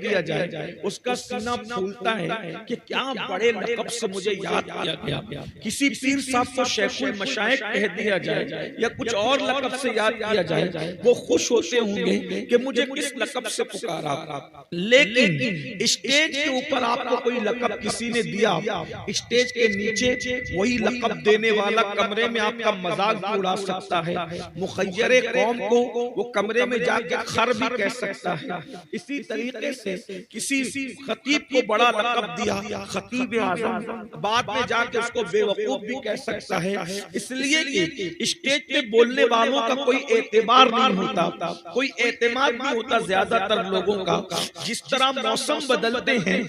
दिया जाए, उसका सीना फूलता है कि क्या बड़े लक़ब से मुझे याद किया गया। किसी पीर साहब को शेखुल मशाइख कह दिया जाए या कुछ और लक़ब से याद किया जाए, वो खुश होते होंगे कि मुझे किस लक़ब से पुकारा। लेकिन स्टेज के ऊपर आपको कोई लक़ब किसी ने दिया, स्टेज के नीचे वही लक़ब देने वाला कमरे में आपका मजाक भी उड़ा सकता है, मुखय्यरे कौम को वो कमरे में जाकर खर भी कह सकता है। इसी तरीके से किसी खतीब को बड़ा लक़ब दिया, खतीब आज़म, बाद में जाके उसको बेवकूफ भी कह सकता है। इसलिए कि स्टेज पे बोलने वालों का कोई एतबार नहीं होता, कोई एतमाद नहीं होता ज्यादातर लोगों का। जिस तरह मौसम बदलते हैं,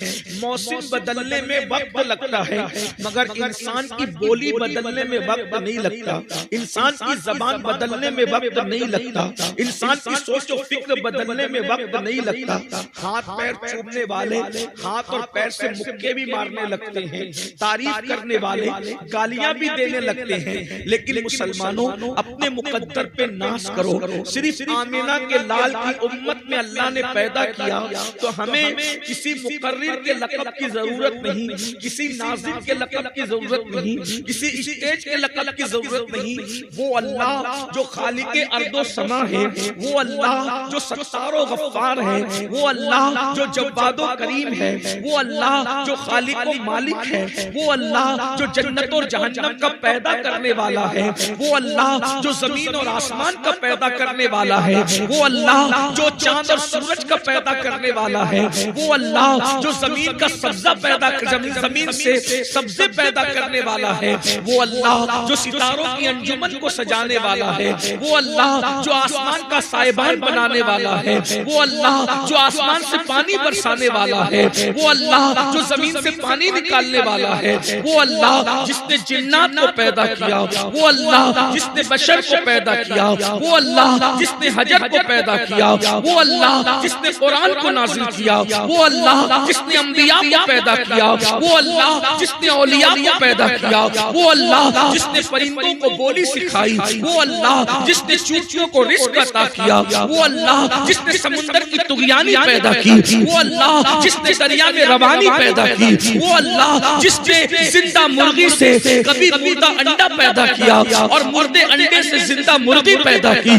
मौसम बदलने में वक्त लगता है, मगर इंसान की बोली बदलने में वक्त नहीं लगता, इंसान की जबान बदलने में वक्त नहीं लगता, इंसान की सोच और फिक्र बदलने में वक्त नहीं लगता। हाथ पैर चूमने वाले हाथ और पैर से मुक्के भी मारने लगते हैं, तारीफ करने वाले गालियां भी देने लगते हैं। लेकिन मुसलमानों, अपने मुकद्दर पे नाश करो। सिर्फ आमिना के लाल की उम्मत में अल्लाह ने पैदा किया, तो हमें किसी मुकर्रिर के लक़ब की जरूरत नहीं, किसी नाज़िर के लक़ब की जरूरत नहीं, किसी स्टेज के लक़ब की जरूरत नहीं। वो अल्लाह जो खालिके अर्दो समा है, वो अल्लाह जो सत्तारो गफ्फार है, वो अल्लाह जो जव्वादो करीम है, वो अल्लाह जो खालिको मालिक है, वो अल्लाह जो जन्नत और जहन्नम का पैदा करने वाला है, वो अल्लाह जो जमीन और आसमान का पैदा करने वाला है, वो अल्लाह जो चांद और सूरज का पैदा करने वाला है, वो अल्लाह जो जमीन का सब्जा पैदा जमीन से सब्जे पैदा करने वाला है, वो अल्लाह जो सितारों की अंजुमन को सजाने वाला है, वो अल्लाह जो आसमान का साइबान बनाने वाला है, वो अल्लाह जो आसमान से पानी बरसाने वाला है, वो अल्लाह जो जमीन से पानी निकालने वाला है, वो अल्लाह जिसने जिन्नात को पैदा किया, वो अल्लाह जिसने बशर को पैदा किया, वो अल्लाह जिसने हजर को पैदा किया, वो अल्लाह जिसने कुरान को नाज़िल किया, वो अल्लाह जिसने अंबिया को पैदा किया, वो अल्लाह जिसने औलिया को पैदा किया, वो अल्लाह जिसने परिंदों को बोली सिखाई, वो अल्लाह जिसने चूंटियों को रिज़्क़ अता किया, वो अल्लाह जिसने समुंदर की तुग़यानी पैदा की, वो अल्लाह जिसने दरिया में रवानी पैदा की, वो अल्लाह जिसने जिंदा मुर्गी से कभी मुर्दा अंडा पैदा किया और मुर्दे अंडे से जिंदा मुर्गी पैदा की,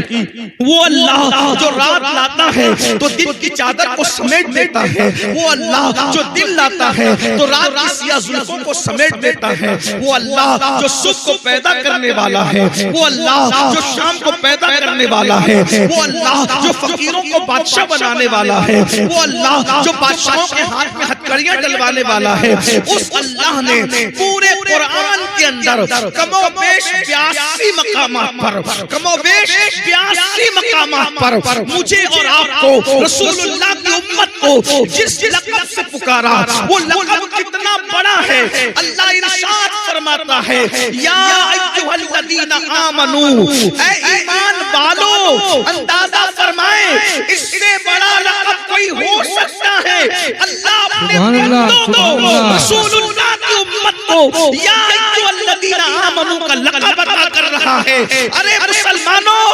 वो अल्लाह जो रात लाता है तो दिन की चादर को समेट देता है, वो अल्लाह जो दिन लाता है तो रात की सिया जुल्फों को समेट देता है, वो अल्लाह जो सुबह को पैदा करने वाला है, वो अल्लाह जो शाम को पैदा करने वाला है, वो अल्लाह जो फकीरों को बादशाह बनाने वाला है, वो अल्लाह जो बादशाहों के हाथ में हथकड़ियां डलवाने वाला है। उस अल्लाह ने पूरे कुरान के अंदर कमोबेश 82 मकामात पर, कमोबेश 82 मकामात पर मुझे और आपको, रसूलुल्लाह की उम्मत को जिस लक़ब से पुकारा, वो लक़ब कितना बड़ा है। अल्लाह इरशाद फरमाता है, या अय्युहल्लज़ीना आमनू, ऐ ईमान वालों, अंदाजा फरमाए इससे बड़ा लक़ब कोई हो सकता है। अल्लाह अपने रसूलुल्लाह की उम्मत को या अय्युहल्लज़ीना आमनू का लक़ब अता कर रहा है। अरे मुसलमानों,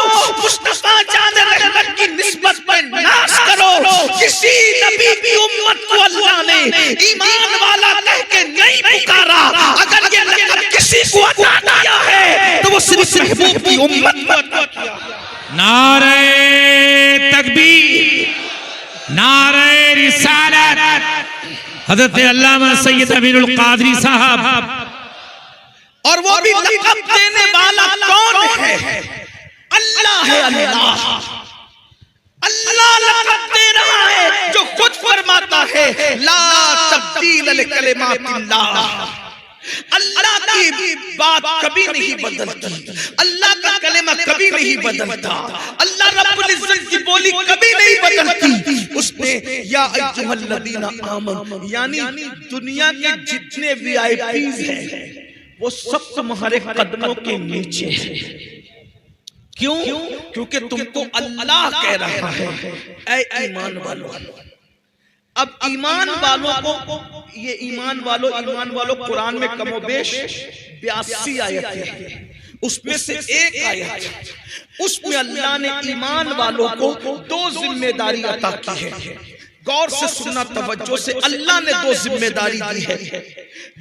मुस्तफा जान रहमत की निस्बत पे नाश करो। किसी नबी की उम्मत को अल्लाह ने ईमान वाला कह के नहीं पुकारा। अगर ये लक़ब किसी को अता किया है तो वो सिर्फ महबूब की उम्मत को अता किया। नारे तकबीर, नारे रिसालत। हज़रत अल्लामा सैयद अमीरुल क़ादरी साहब, और वो भी लक़ब देने वाला कौन है? अल्लाह है। अल्लाह लक़ब दे रहा है, जो खुद फरमाता है ला तब्दील लिकलिमातिल्लाह। अल्लाह की बात कभी नहीं बदलती, अल्लाह का कलेमा कभी नहीं बदलता, अल्लाह रब्बुल इज्जत की बोली कभी नहीं बदलती। उसने या अय्युहल्लज़ीना आमनू, यानी दुनिया के जितने वीआईपीज़ हैं वो सब तुम्हारे कदमों के नीचे है। क्यों? क्योंकि तुमको अल्लाह कह रहा है ऐ ईमान वालों। अब ईमान वालों को, ये ईमान वालों कुरान में कमोबेश 82 आयतें हैं, उसमें से एक आयत, उसमें अल्लाह ने ईमान वालों को 2 जिम्मेदारी अता की है। गौर से सुनना, तवज्जो से। अल्लाह ने दो जिम्मेदारी दी है,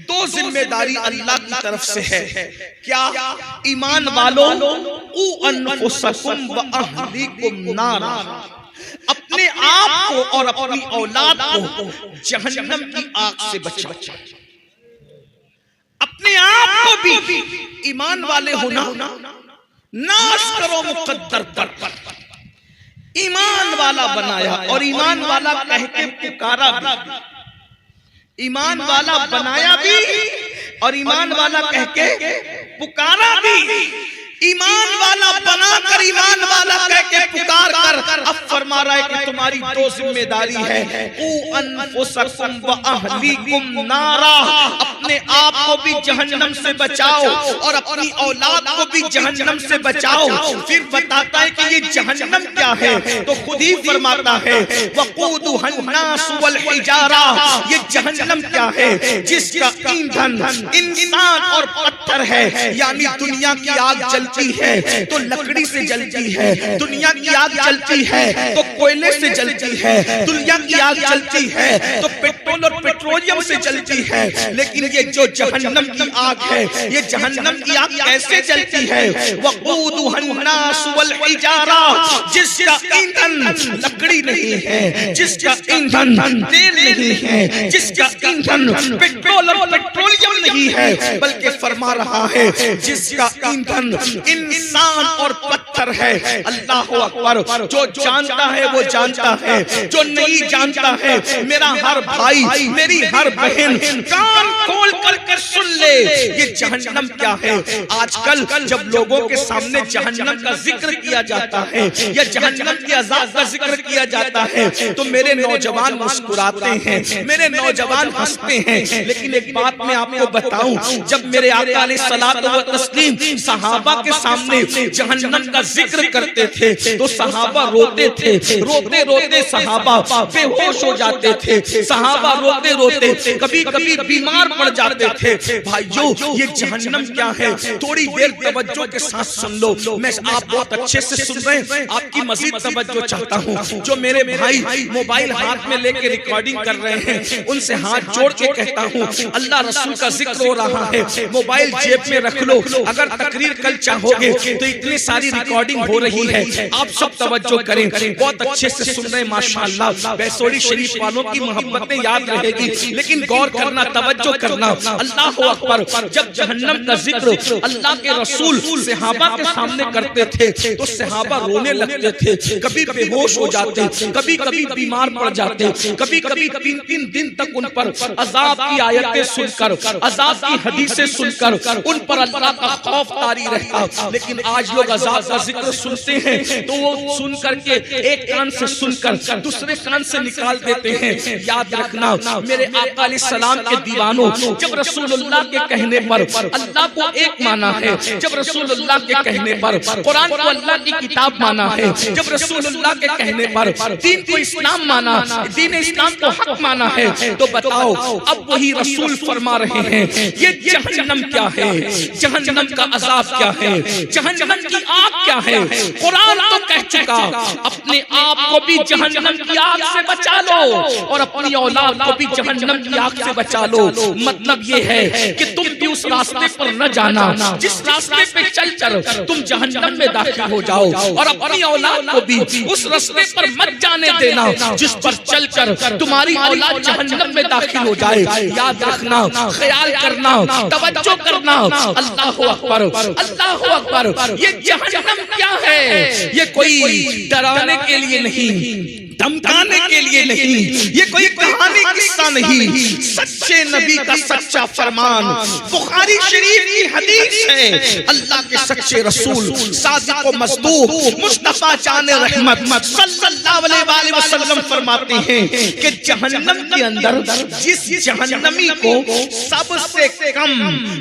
दो जिम्मेदारी अल्लाह की तरफ से है। क्या? ईमान वालों, क़ू अनफुसकुम व अहलीकुम नारा, अपने आप को और अपनी औलाद को जहन्नम की आग से बचाओ। अपने आप को भी ईमान वाले होना, नाश करो मुकद्दर पर। ईमान वाला बनाया और ईमान वाला कह के पुकारा भी, ईमान वाला बनाया भी और ईमान वाला कह के पुकारा भी। ईमान वाला बनाकर ईमान वाला कह के पुकार कर अब फरमा रहा है कि तुम्हारी दो जिम्मेदारी है, क़ू अनफुसकुम व अहलीकुम नारा, अपने आप को भी जहन्नम से बचाओ और अपनी औलाद को भी जहन्नम से बचाओ। फिर बताता है कि ये जहन्नम क्या है, तो खुद ही फरमाता है वक़ूदुहन्नास वल हिजारा, ये जहन्नम क्या है, जिसका ईंधन इंसान और पत्थर है। यानी दुनिया की आग जलती है तो लकड़ी से जलती है, दुनिया की आग जलती है तो कोयले से जलती है, दुनिया की आग जलती है तो पेट्रोल और पेट्रोलियम से जलती है। लेकिन ये जो जहन्नम की आग है, ये जहन्नम की आग कैसे जलती है? वक़ूदुहन्नास वल हिजारा, जिसका ईंधन लकड़ी नहीं है, जिसका ईंधन तेल नहीं है, जिसका ईंधन पेट्रोल और पेट्रोलियम नहीं है, बल्कि फरमा रहा है जिसका ईंधन इंसान और पत्थर है। अल्लाह अकबर। जो जानता है वो जानता है, जो नहीं जानता है मेरा हर भाई, मेरी हर बहन कान खोल कर सुन ले, ये जहन्नम क्या है। आजकल जब लोगों के सामने जहन्नम का जिक्र किया जाता है या जहन्नम के अज़ाब का जिक्र किया जाता है तो मेरे नौजवान मुस्कुराते हैं, मेरे नौजवान हंसते हैं। लेकिन एक बात मैं आपको बताऊं, जब मेरे आका अलैहिस्सलातु व तस्लीम सहाबा के सामने जहन्नम का जिक्र करते थे तो सहाबा रोते थे, रोते रोते सहाबा बेहोश हो जाते थे, सहाबा रोते रोते कभी कभी बीमार पड़ जाते थे। भाइयों, ये जहन्नम क्या है, थोड़ी देर तवज्जो के साथ सुन लो। मैं आप बहुत अच्छे से सुन रहे हैं, आपकी मजीद तवज्जो चाहता हूँ। जो मेरे भाई मोबाइल हाथ में लेके रिकॉर्डिंग कर रहे हैं उनसे हाथ जोड़ के कहता हूँ, अल्लाह रसूल का जिक्र हो रहा है, मोबाइल जेब में रख लो। अगर तकरीर कल चाहोगे तो इतनी सारी रिकॉर्डिंग हो रही है, आप सब तवज्जो करें, बहुत अच्छे से सुन रहे हैं माशाअल्लाह। बैसोड़ी शरीफ वालों की मोहब्बतें याद रहेगी, लेकिन गौर करना, तवज्जो करना। अल्लाह अकबर। जब जहन्नम का जिक्र अल्लाह के रसूल सहाबा के सामने करते थे तो सहाबा रोने लगते थे, कभी बेहोश हो जाते, कभी कभी बीमार पड़ जाते, कभी कभी 3-3 दिन तक उन पर अजाब की आयतें सुनकर, अजाब की हदीसें सुनकर उन पर अल्लाह का खौफ तारी रहता। लेकिन आज लोग अजाब का जिक्र सुनते हैं तो वो सुन करके एक कान से सुनकर दूसरे कान से निकाल देते हैं। याद रखना मेरे आका अलैहिस्सलाम के दीवानों, जब रसूलुल्लाह के कहने पर अल्लाह को एक माना है, जब रसूलुल्लाह के कहने पर कुरान को अल्लाह की किताब माना है, जब रसूलुल्लाह के कहने पर दीन को इस्लाम माना, दीन इस्लाम को हक माना है, तो बताओ अब वही रसूल फरमा रहे हैं ये जहन्नम क्या है, जहन्नम का अजाब क्या है, जहन्नम की आग क्या है। कुरान तो कह चुका अपने आप को भी जहन्नम की आग से बचा लो और अपनी औलाद को भी जहन्नम की आग से बचा लो। मतलब ये है कि तुम भी उस रास्ते पर न जाना जिस रास्ते पे चलकर तुम जहन्नम में दाखिल हो जाओ, और अपनी औलाद को भी उस रास्ते पर मत जाने देना जिस पर चलकर तुम्हारी औलाद जहन्नम में दाखिल हो जाए। याद रखना, ख्याल करना, तवज्जो करना। अल्लाह अकबर, अल्लाह अकबर। ये जहन्नम क्या है, ये कोई डराने के लिए नहीं, धमकाने के लिए नहीं, ये कोई कहानी किस्सा नहीं, सच्चे नबी का सच्चा फरमान, बुखारी शरीफ की हदीस है। अल्लाह के सच्चे रसूल सादिक व मस्दूक मुस्तफा जान रहमत सल्लल्लाहु अलैहि वसल्लम फरमाते हैं कि जहन्नम के अंदर जिस जहन्नमी को सबसे कम,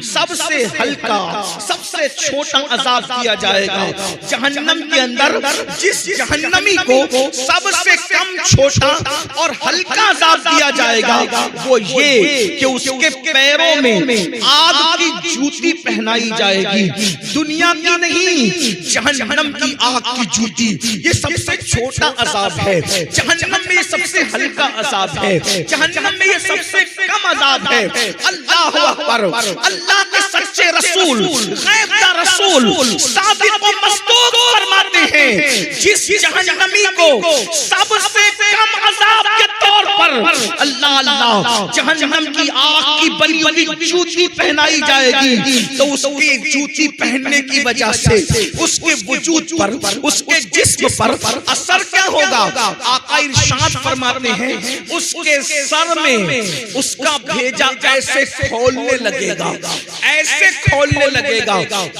सबसे हल्का, सबसे छोटा अजाब दिया जाएगा, जहन्नम के अंदर जिस जहन्नमी को सबसे कम छोटा और हल्का अजाब दिया जाएगा वो ये कि उसके पैरों में आग की जूती पहनाई जाएगी। दुनिया की नहीं, जहन्नम की आग की जूती। ये सबसे छोटा अजाब है, जहन्नम में ये सबसे हल्का अजाब है, जहन्नम में ये सबसे कम अजाब है। अल्लाह अकबर। अल्लाह के सच्चे रसूल, गैब का रसूल सादिक व मस्दूक फरमाते हैं, जिस जहन्नमी को सबसे कम अजाब के तौर पर अल्लाह जहन्नम की आग की बनी हुई जूती पहनाई जाएगी, तो उसकी जूती पहनने की वजह से उसके वजूद पर, उसके जिस्म पर असर क्या होगा? आका इरशाद फरमाते हैं, उसके सर में उसका भेजा ऐसे खोलने लगेगा, ऐसे खोलने लगेगा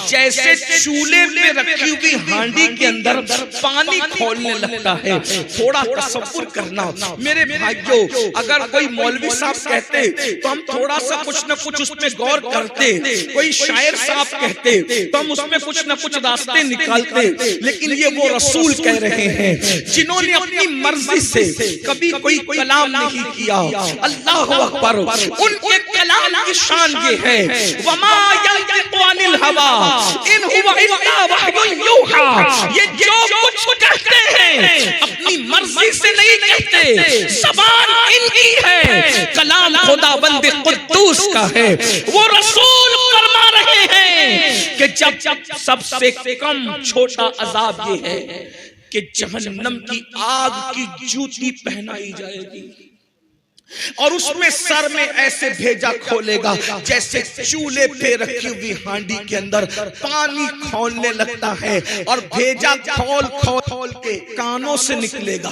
जैसे चूल्हे पे रखी हुई हांडी के अंदर पानी खोलने लगता है। थोड़ा तसव्वुर करना मेरे भाइयों, अगर कोई मौलवी साहब कहते तो हम थोड़ा सा कुछ न कुछ उसमें गौर करते, कोई शायर साहब कहते तो हम उसमें कुछ न कुछ रास्ते निकालते, लेकिन ये वो रसूल कह रहे हैं जिन्होंने अपनी मर्जी से कभी कोई कलाम नहीं किया। अल्लाह अकबर। उनके कलाम की शान ये है, वमा यंतिकु अनिल हवा इन हुवा इल्ला वह्युन यूहा। ये जो कुछ कहते हैं अपनी मर्जी से नहीं कहते, ज़बान इनकी है, कलाम खुदाबंद कुद्दूस का है। वो रसूल फरमा रहे हैं कि जब सबसे कम छोटा अजाब ये है कि जहन्नम की आग की जूती पहनाई जाएगी और उसमें सर में ऐसे भेजा खोलेगा जैसे चूल्हे पे रखी हुई हांडी के अंदर पानी खोलने लगता है, और भेजा खोल के कानों से निकलेगा,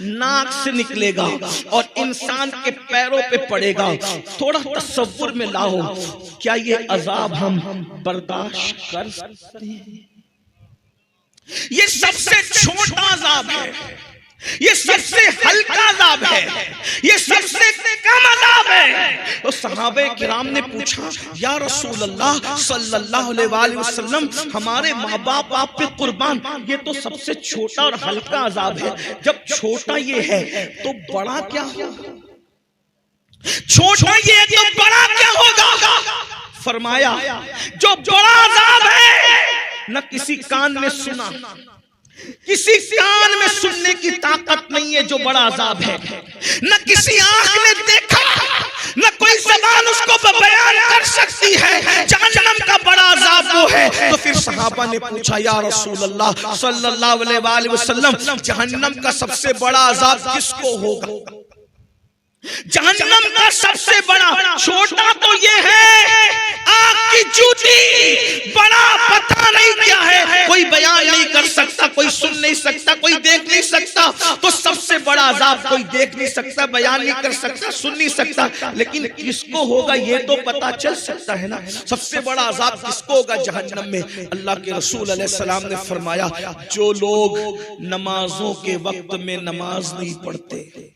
नाक से निकलेगा और इंसान के पैरों पे पड़ेगा। थोड़ा तसव्वुर में लाओ, क्या ये अजाब हम बर्दाश्त कर सकते हैं? ये सबसे छोटा अजाब है, ये सबसे हल्का अजाब है, ये सबसे कम अजाब है। तो सहाबे किराम ने पूछा, या रसूल अल्लाह सल्लल्लाहु अलैहि वसल्लम, हमारे माँ बाप आप पे कुर्बान, ये तो सबसे छोटा और हल्का अजाब है। जब छोटा ये है तो बड़ा क्या होगा? छोटा ये है तो बड़ा क्या होगा? फरमाया, जो बड़ा अजाब है न किसी कान में सुना, किसी कान में सुनने की ताकत नहीं है जो बड़ा अजाब है, न किसी आंख ने देखा, न कोई ज़बान उसको बयान कर सकती है। जहन्नम का बड़ा अजाब वो है। तो फिर सहाबा ने पूछा, या रसूल अल्लाह सल्लल्लाहु अलैहि वसल्लम, जहन्नम का सबसे बड़ा अजाब किसको होगा? जहन्नम का सबसे बड़ा, छोटा तो ये है आग की जूती, बड़ा पता नहीं क्या है, कोई बयान नहीं कर सकता, कोई सुन नहीं सकता, कोई देख नहीं सकता। तो सबसे बड़ा अजाब कोई देख नहीं सकता, बयान नहीं कर सकता, सुन नहीं सकता, लेकिन किसको होगा ये तो पता चल सकता है ना। सबसे बड़ा अजाब किसको होगा जहन्नम में? अल्लाह के रसूल अलैहिस्सलाम ने फरमाया, जो लोग नमाजों के वक्त में नमाज नहीं पढ़ते,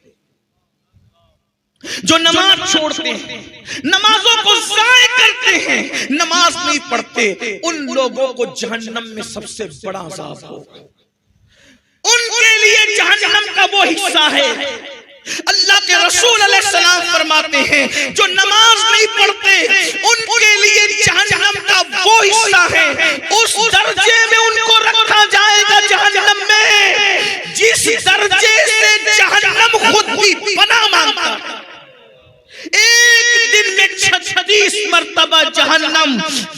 जो नमाज छोड़ते हैं, नमाजों को ज़ाय करते हैं, नमाज नहीं पढ़ते, उन लोगों को जहन्नम में सबसे बड़ा अज़ाब होगा। उनके लिए जहन्नम का वो हिस्सा है। अल्लाह के रसूल अलैहिस्सलाम फरमाते हैं, जो नमाज नहीं पढ़ते उनके लिए जहन्नम का वो हिस्सा है, उस दर्जे में उनको रखा जाएगा जहन्नम में जिस दर्जे से जहन्नम खुद भी पनाह मांगता है। एक दिन में 36 मर्तबा जहन्नम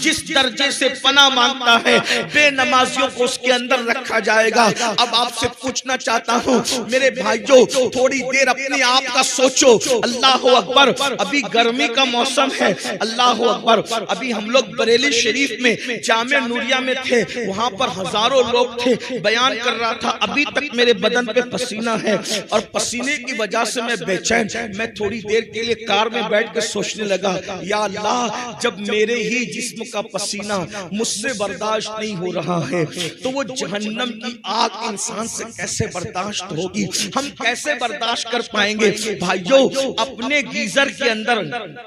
जिस दर्जे से पनाह मांगता है, बेनमाजियों को उसके अंदर रखा जाएगा। अब आपसे पूछना चाहता हूँ मेरे भाइयों, थोड़ी देर अपने आप का सोचो। अल्लाह अकबर। अभी गर्मी का मौसम है, अल्लाह अकबर। अभी हम लोग बरेली शरीफ में जामे नूरिया में थे, वहां पर हजारों लोग थे, बयान कर रहा था। अभी तक मेरे बदन पे पसीना है और पसीने की वजह से मैं बेचैन। मैं थोड़ी देर के लिए कार में बैठ कर सोचने लगा, या या अल्लाह जब मेरे ही जिस्म का पसीना मुझसे बर्दाश्त नहीं हो रहा है तो वो जहन्नम की आग इंसान से कैसे बर्दाश्त होगी, हम कैसे बर्दाश्त कर पाएंगे। भाइयों, अपने गीजर के अंदर,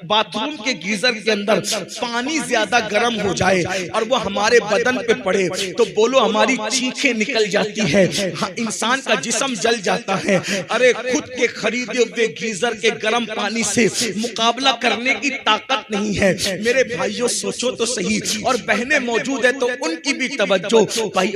बाथरूम के गीजर के अंदर पानी ज्यादा गर्म हो जाए और वो हमारे बदन पे पड़े तो बोलो हमारी चीखें निकल जाती है, इंसान का जिस्म जल जाता है। अरे खुद के खरीदे हुए गीजर के गर्म पानी से मुकाबला करने की ताकत नहीं है। मेरे भाइयों सोचो तो सही, और बहनें मौजूद है तो उनकी भी तवज्जो।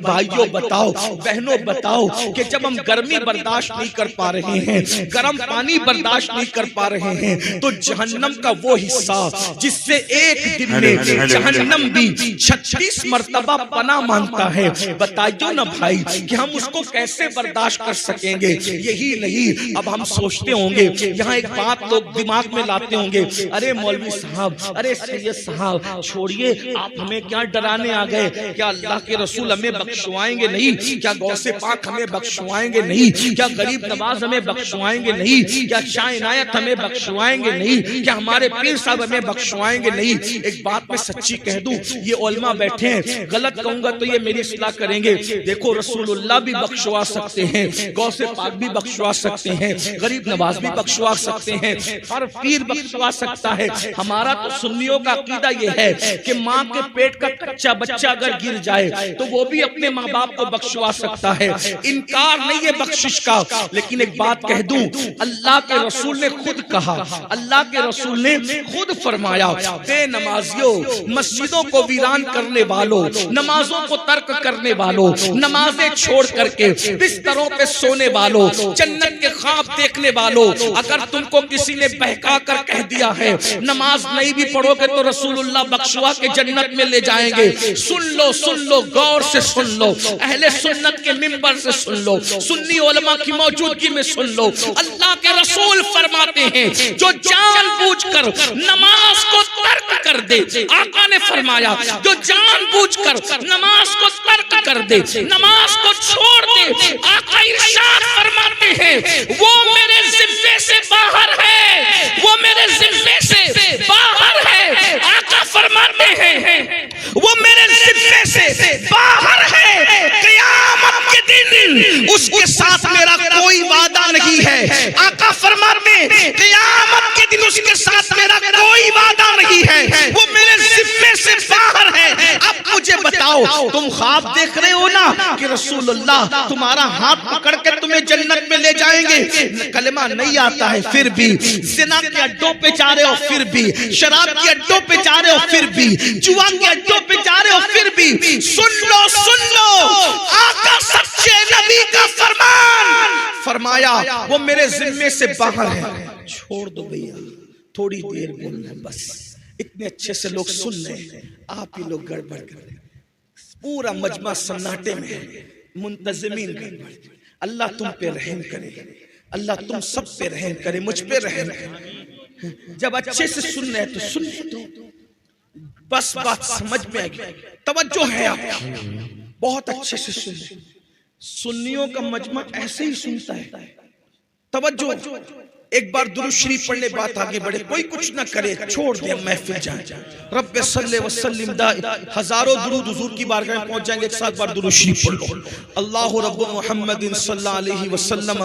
भाइयों बताओ, बहनों बताओ कि जब हम गर्मी बर्दाश्त नहीं कर पा रहे हैं, गर्म पानी बर्दाश्त नहीं कर पा रहे हैं, तो जहन्नम का वो हिस्सा जिससे एक दिन में जहन्नम भी 36 मर्तबा पनाह मांगता है, बताइए ना भाई कि हम उसको कैसे बर्दाश्त कर सकेंगे। यही नहीं, अब हम सोचते होंगे, यहाँ एक बात लोग दिमाग में लाते होंगे, अरे मौलवी साहब, अरे सैयद साहब, छोड़िए आप हमें क्या डराने आ गए, क्या अल्लाह के रसूल हमें बख्शवाएंगे नहीं, क्या गौसे पाक हमें बख्शवाएंगे नहीं, क्या गरीब नवाज हमें बख्शवाएंगे नहीं, क्या शाह इनायत हमें बख्शवाएंगे नहीं, क्या हमारे पीर साहब हमें बख्शवाएंगे नहीं। एक बात मैं सच्ची कह दूं, ये उलमा बैठे हैं, गलत कहूंगा तो ये मेरी इस्लाह करेंगे। देखो रसूलुल्लाह भी बख्शवा सकते हैं, गौसे पाक भी बख्शवा सकते हैं, गरीब नवाज भी बख्शवा सकते हैं, हर पीर बख्शवा सकता है। हमारा तो सुन्नियों का अकीदा ये है कि माँ के पेट का कच्चा बच्चा अगर गिर जाए तो वो भी अपने माँ बाप को बख्शवा सकता है, इनकार नहीं है बख्शिश का। लेकिन एक बात कह दूं, अल्लाह के रसूल ने खुद कहा, अल्लाह के रसूल ने खुद फरमाया, बेनमाजियों, मस्जिदों को वीरान करने वालों, नमाजों को तर्क करने वालों, नमाजें छोड़ करके बिस्तरों पे सोने वालों, जन्नत के ख्वाब देखने वालों, अगर तुमको किसी ने बहका कर कह दिया है नमाज नहीं भी पढ़ोगे तो रसूलुल्लाह बख्शवा के जन्नत में ले जाएंगे, सुन लो, गौर से सुन लो, अहले सुन्नत के मिंबर से सुन लो, सुन्नी उलमा की मौजूदगी में सुन लो। अल्लाह के रसूल फरमाते हैं जो जानबूझकर नमाज को तर्क कर दे, आका ने फरमाया जो जानबूझकर नमाज को तर्क कर दे, नमाज को छोड़ दे, आका इरशाद फरमाते हैं वो मेरे जिम्मे से बाहर है, वो मेरे जिम्मे से बाहर है। आका फरमाते हैं वो मेरे जिम्मे से बाहर है, क़यामत के दिन उसके साथ मेरा कोई वादा नहीं है। आका फरमाते हैं क़यामत के दिन उसके साथ मेरा कोई वादा नहीं है, वो मेरे जिम्मे से बाहर है। अब मुझे बताओ, तुम ख्वाब देख रहे हो ना कि रसूलुल्लाह तुम्हारा हाथ पकड़ के तुम्हें जन्नत में ले जाएंगे, कलमा नहीं आता है फिर भी, ज़िना के अड्डों पे जा रहे हो फिर भी, शराब के अड्डों पे जा रहे हो फिर भी, जुआ के अड्डों पे जा रहे हो फिर भी, सुन लो, आका सच्चे नबी का फरमान फरमाया वो मेरे जिम्मे से बाहर है। छोड़ दो भैया, थोड़ी देर बोलना बस, इतने अच्छे से लोग सुन रहे हैं, आप ही लोग गड़बड़ कर रहे, पूरा मजमा सन्नाटे में है, मुंतज़िमीन गड़बड़। अल्लाह तुम पे रहम करे, अल्लाह तुम सब पे रहम करे, मुझ पे रहम करे। जब अच्छे से सुन रहे तो सुन दो, बस बात समझ में आएगी, तवज्जो है आप, बहुत अच्छे से सुन। सुन्नियों का मजमा ऐसे ही सुनता है, तवज्जो। एक बार दुरूद शरीफ पढ़ने बात आगे बढ़े, कोई कुछ ना करे, छोड़ दे महफिल जाए। रब्बे सल्ले व सल्लिम हजारों दुरूद हुजूर की बारगाह में पहुंच जाएंगे। एक साथ बार दुरूद शरीफ पढ़ लो। अल्लाहु रब्बु मुहम्मदिन सल्लल्लाहु अलैहि वसल्लम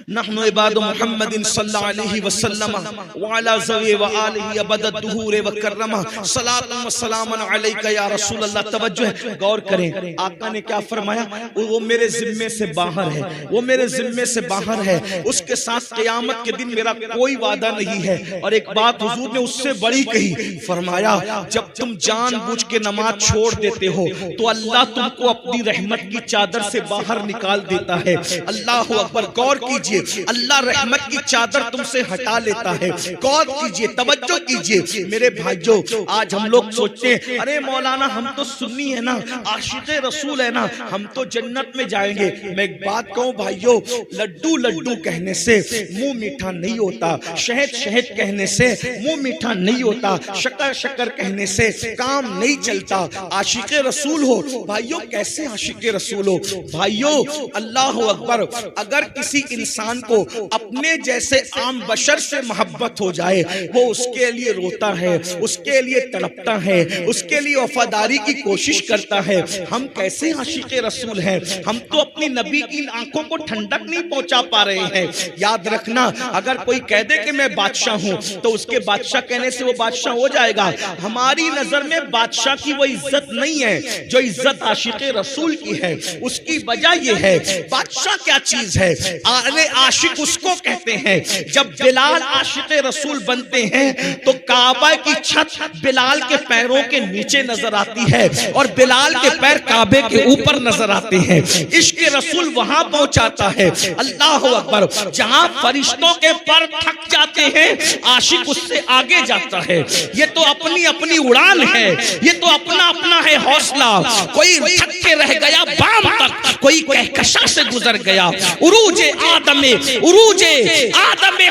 नहनु इबादु मुहम्मदिन सल्लल्लाहु अलैहि वसल्लम व अला ज़वी व आलिहि अबदद दुहूर व कररमा सलातु व सलामुन अलैका या रसूल अल्लाह। तवज्जो है, गौर करें, आका ने क्या फरमाया, वो मेरे जिम्मे से बाहर है, वो मेरे जिम्मे से बाहर है, उसके साथ क़यामत के दिन मेरा कोई वादा नहीं है। और एक बात हुजूर ने उससे बड़ी कही, फरमाया जब तुम जानबूझ के नमाज छोड़ देते हो तो अल्लाह तुमको अपनी रहमत की चादर से बाहर निकाल देता है। अल्लाह अकबर, गौर कीजिए, अल्लाह रहमत की चादर तुमसे हटा लेता है। गौर कीजिए, तवज्जो कीजिए मेरे भाइयों। आज हम लोग सोचते हैं अरे मौलाना हम तो सुन्नी है ना, आशिक़े रसूल है ना, हम तो जन्नत में जाएंगे। मैं एक बात कहूं भाइयों, लड्डू लड्डू कहने से मुंह मीठा नहीं होता, शहद शहद कहने से मुंह मीठा नहीं होता, शक्कर शक्कर कहने से काम नहीं चलता। आशिक़े रसूल हो भाइयों, कैसे आशिक़े रसूल हो भाइयों? अल्लाह अकबर, अगर किसी इंसान इंसान को अपने जैसे आम बशर से मोहब्बत हो जाए, वो उसके लिए रोता है, उसके लिए तड़पता है, उसके लिए वफादारी की कोशिश करता है। हम कैसे आशिक़े रसूल हैं? हम तो अपनी नबी की आंखों को ठंडक नहीं पहुंचा पा रहे हैं। याद रखना, अगर कोई कह दे कि मैं बादशाह हूं तो उसके बादशाह कहने से वो बादशाह हो जाएगा। हमारी नजर में बादशाह की वो इज्जत नहीं है जो इज्जत आशिक़े रसूल की है। उसकी वजह यह है, बादशाह क्या चीज है? अरे आशिक उसको कहते हैं। जब बिलाल आशिक़े रसूल बनते हैं तो काबा की छत बिलाल के पैरों के नीचे नजर आती है और बिलाल के पैर काबे के ऊपर नजर आते हैं। इश्क रसूल वहां पहुंचाता है। अल्लाह अकबर, जहां फरिश्तों के पर थक जाते हैं, आशिक उससे आगे जाता है। ये तो अपनी अपनी उड़ान है, ये तो अपना अपना है हौसला। कोई थक के रह गया बाम तक, कोई कहकशा से गुजर गया। उरूजे आदम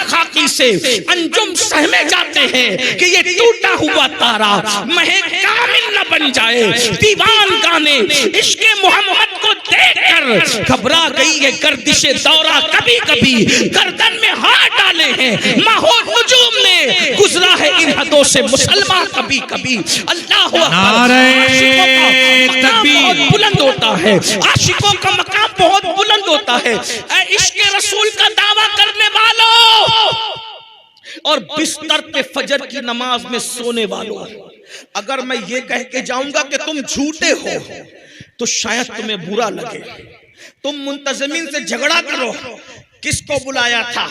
खाकी से अंजुम सहमे जाते हैं कि ये टूटा हुआ तारा महे कामिल न बन जाए। दीवान गाने इश्क़े मोहम्मद को देखकर घबरा गई है गर्दिशे दौरा। कभी कभी गर्दन में हाथ डाले हैं माहौल हुजूम ने, गुजरा है इन हदों से मुसलमान कभी कभी। अल्लाह बहुत बुलंद होता है, आशिकों का मकाम बहुत बुलंद होता है। इश्क़े रसूल का दावा करने वालों और बिस्तर पे फजर की नमाज में सोने वालों, अगर मैं ये कह के जाऊंगा कि तुम झूठे हो तो शायद तुम्हें बुरा लगे। तुम मुंतज़िमीन से झगड़ा करो, किसको बुलाया था?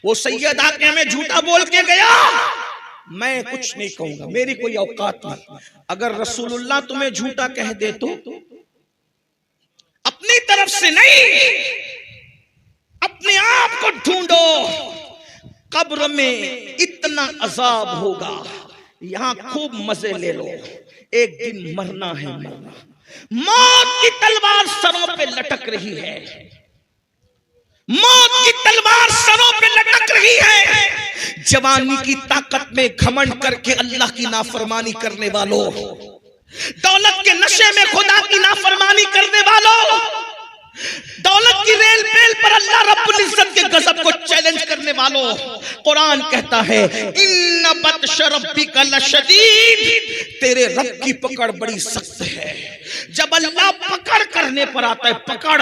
वो सैयद आके हमें झूठा बोल के गया। मैं कुछ नहीं कहूंगा, मेरी कोई औकात नहीं। अगर रसूलुल्लाह तुम्हें झूठा कह दे तो अपनी तरफ से नहीं, अपने आप को ढूंढो। कब्र में इतना अजाब होगा, यहां खूब मजे ले लो, एक दिन मरना है मरना। मौत की तलवार सरों पे लटक रही है, मौत की तलवार सरों पे लटक रही है। जवानी की ताकत में घमंड करके अल्लाह की नाफरमानी करने वालों, दौलत के नशे में खुदा की नाफरमानी करने वालों, दौलत की रेल पेल पर अल्लाह रब्बुल इज्जत के गजब को चैलेंज करने वालों, कुरान कहता है इन्ना बत्श रब्बिका लशदीद, तेरे रब की पकड़ बड़ी सख्त है। जब अल्लाह पकड़ करने पर आता है, पकड़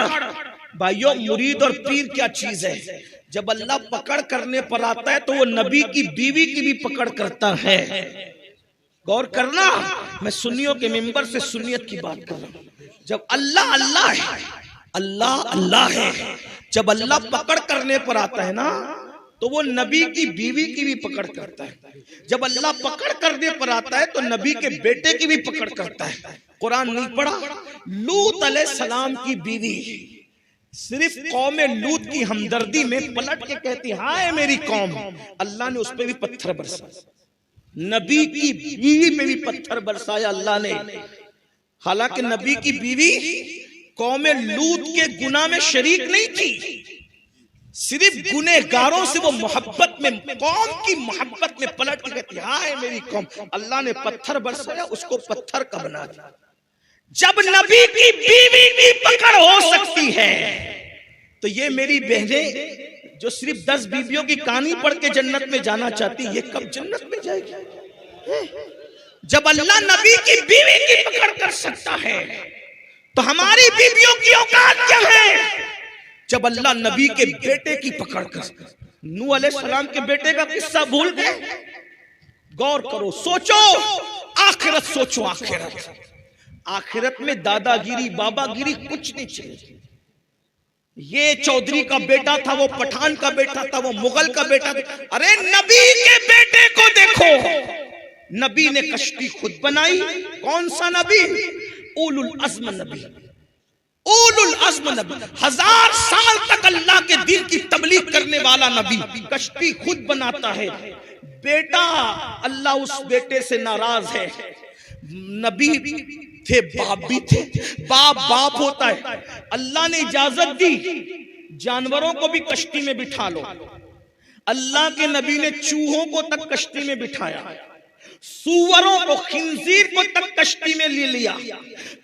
भाइयों, मुरीद और पीर क्या चीज है? जब अल्लाह पकड़ करने पर आता है तो वो नबी की बीवी की भी पकड़ करता है। गौर करना, मैं सुन्नियों के मिंबर से सुन्नियत की बात कर रहा हूं। जब अल्लाह अल्लाह है, अल्लाह अल्लाह है, जब अल्लाह पकड़ करने पर आता है ना तो वो नबी की बीवी की भी पकड़ करता है। जब अल्लाह पकड़ करने पर आता है तो नबी के बेटे की भी पकड़ करता है। कुरान नहीं पढ़ा? लूत अलैहिस्सलाम की बीवी सिर्फ कौम लूत की हमदर्दी में पलट के कहती हाय मेरी कौम, अल्लाह ने उस पर भी पत्थर बरसाया। नबी की बीवी पे भी पत्थर बरसाया अल्लाह ने। हालांकि नबी की बीवी कौम लूत के गुनाह में शरीक नहीं थी, सिर्फ गुनहगारों से वो मोहब्बत में, कौम की मोहब्बत में पलट के कहती हाय मेरी कौम। अल्लाह ने पत्थर बरसाया, उसको पत्थर का बना दिया। जब नबी की बीवी की पकड़ हो सकती है तो ये मेरी बहनें जो सिर्फ 10 बीवियों की कहानी पढ़ के जन्नत में जाना चाहती, ये कब जन्नत में जाएगी? जब अल्लाह नबी की बीवी की पकड़ कर सकता है तो हमारी बीवियों की औकात क्या है? जब अल्लाह नबी के बेटे की पकड़ कर, नूह अलैहिस्सलाम के बेटे का किस्सा भूल गए? गौर करो, सोचो, आखिरत सोचो, आखिरत। आखिरत में दादागिरी बाबागिरी कुछ नहीं चलेगी। ये चौधरी का बेटा था, वो पठान का बेटा था, वो मुगल का बेटा था। अरे नबी के बेटे को देखो, नबी ने कश्ती खुद बनाई। कौन सा नबी? उलुल अज़्म नबी, उलुल अज़्म नबी। 1000 साल तक अल्लाह के दीन की तबलीग करने वाला नबी कश्ती खुद बनाता है। बेटा, अल्लाह उस बेटे से नाराज है। नबी थे, बाप भी थे, बाप होता है। अल्लाह ने इजाजत दी जानवरों को भी कश्ती में बिठा लो। अल्लाह के नबी ने चूहों को तक कश्ती में बिठाया, सूअरों को, खिंजीर को तक कश्ती में ले लिया,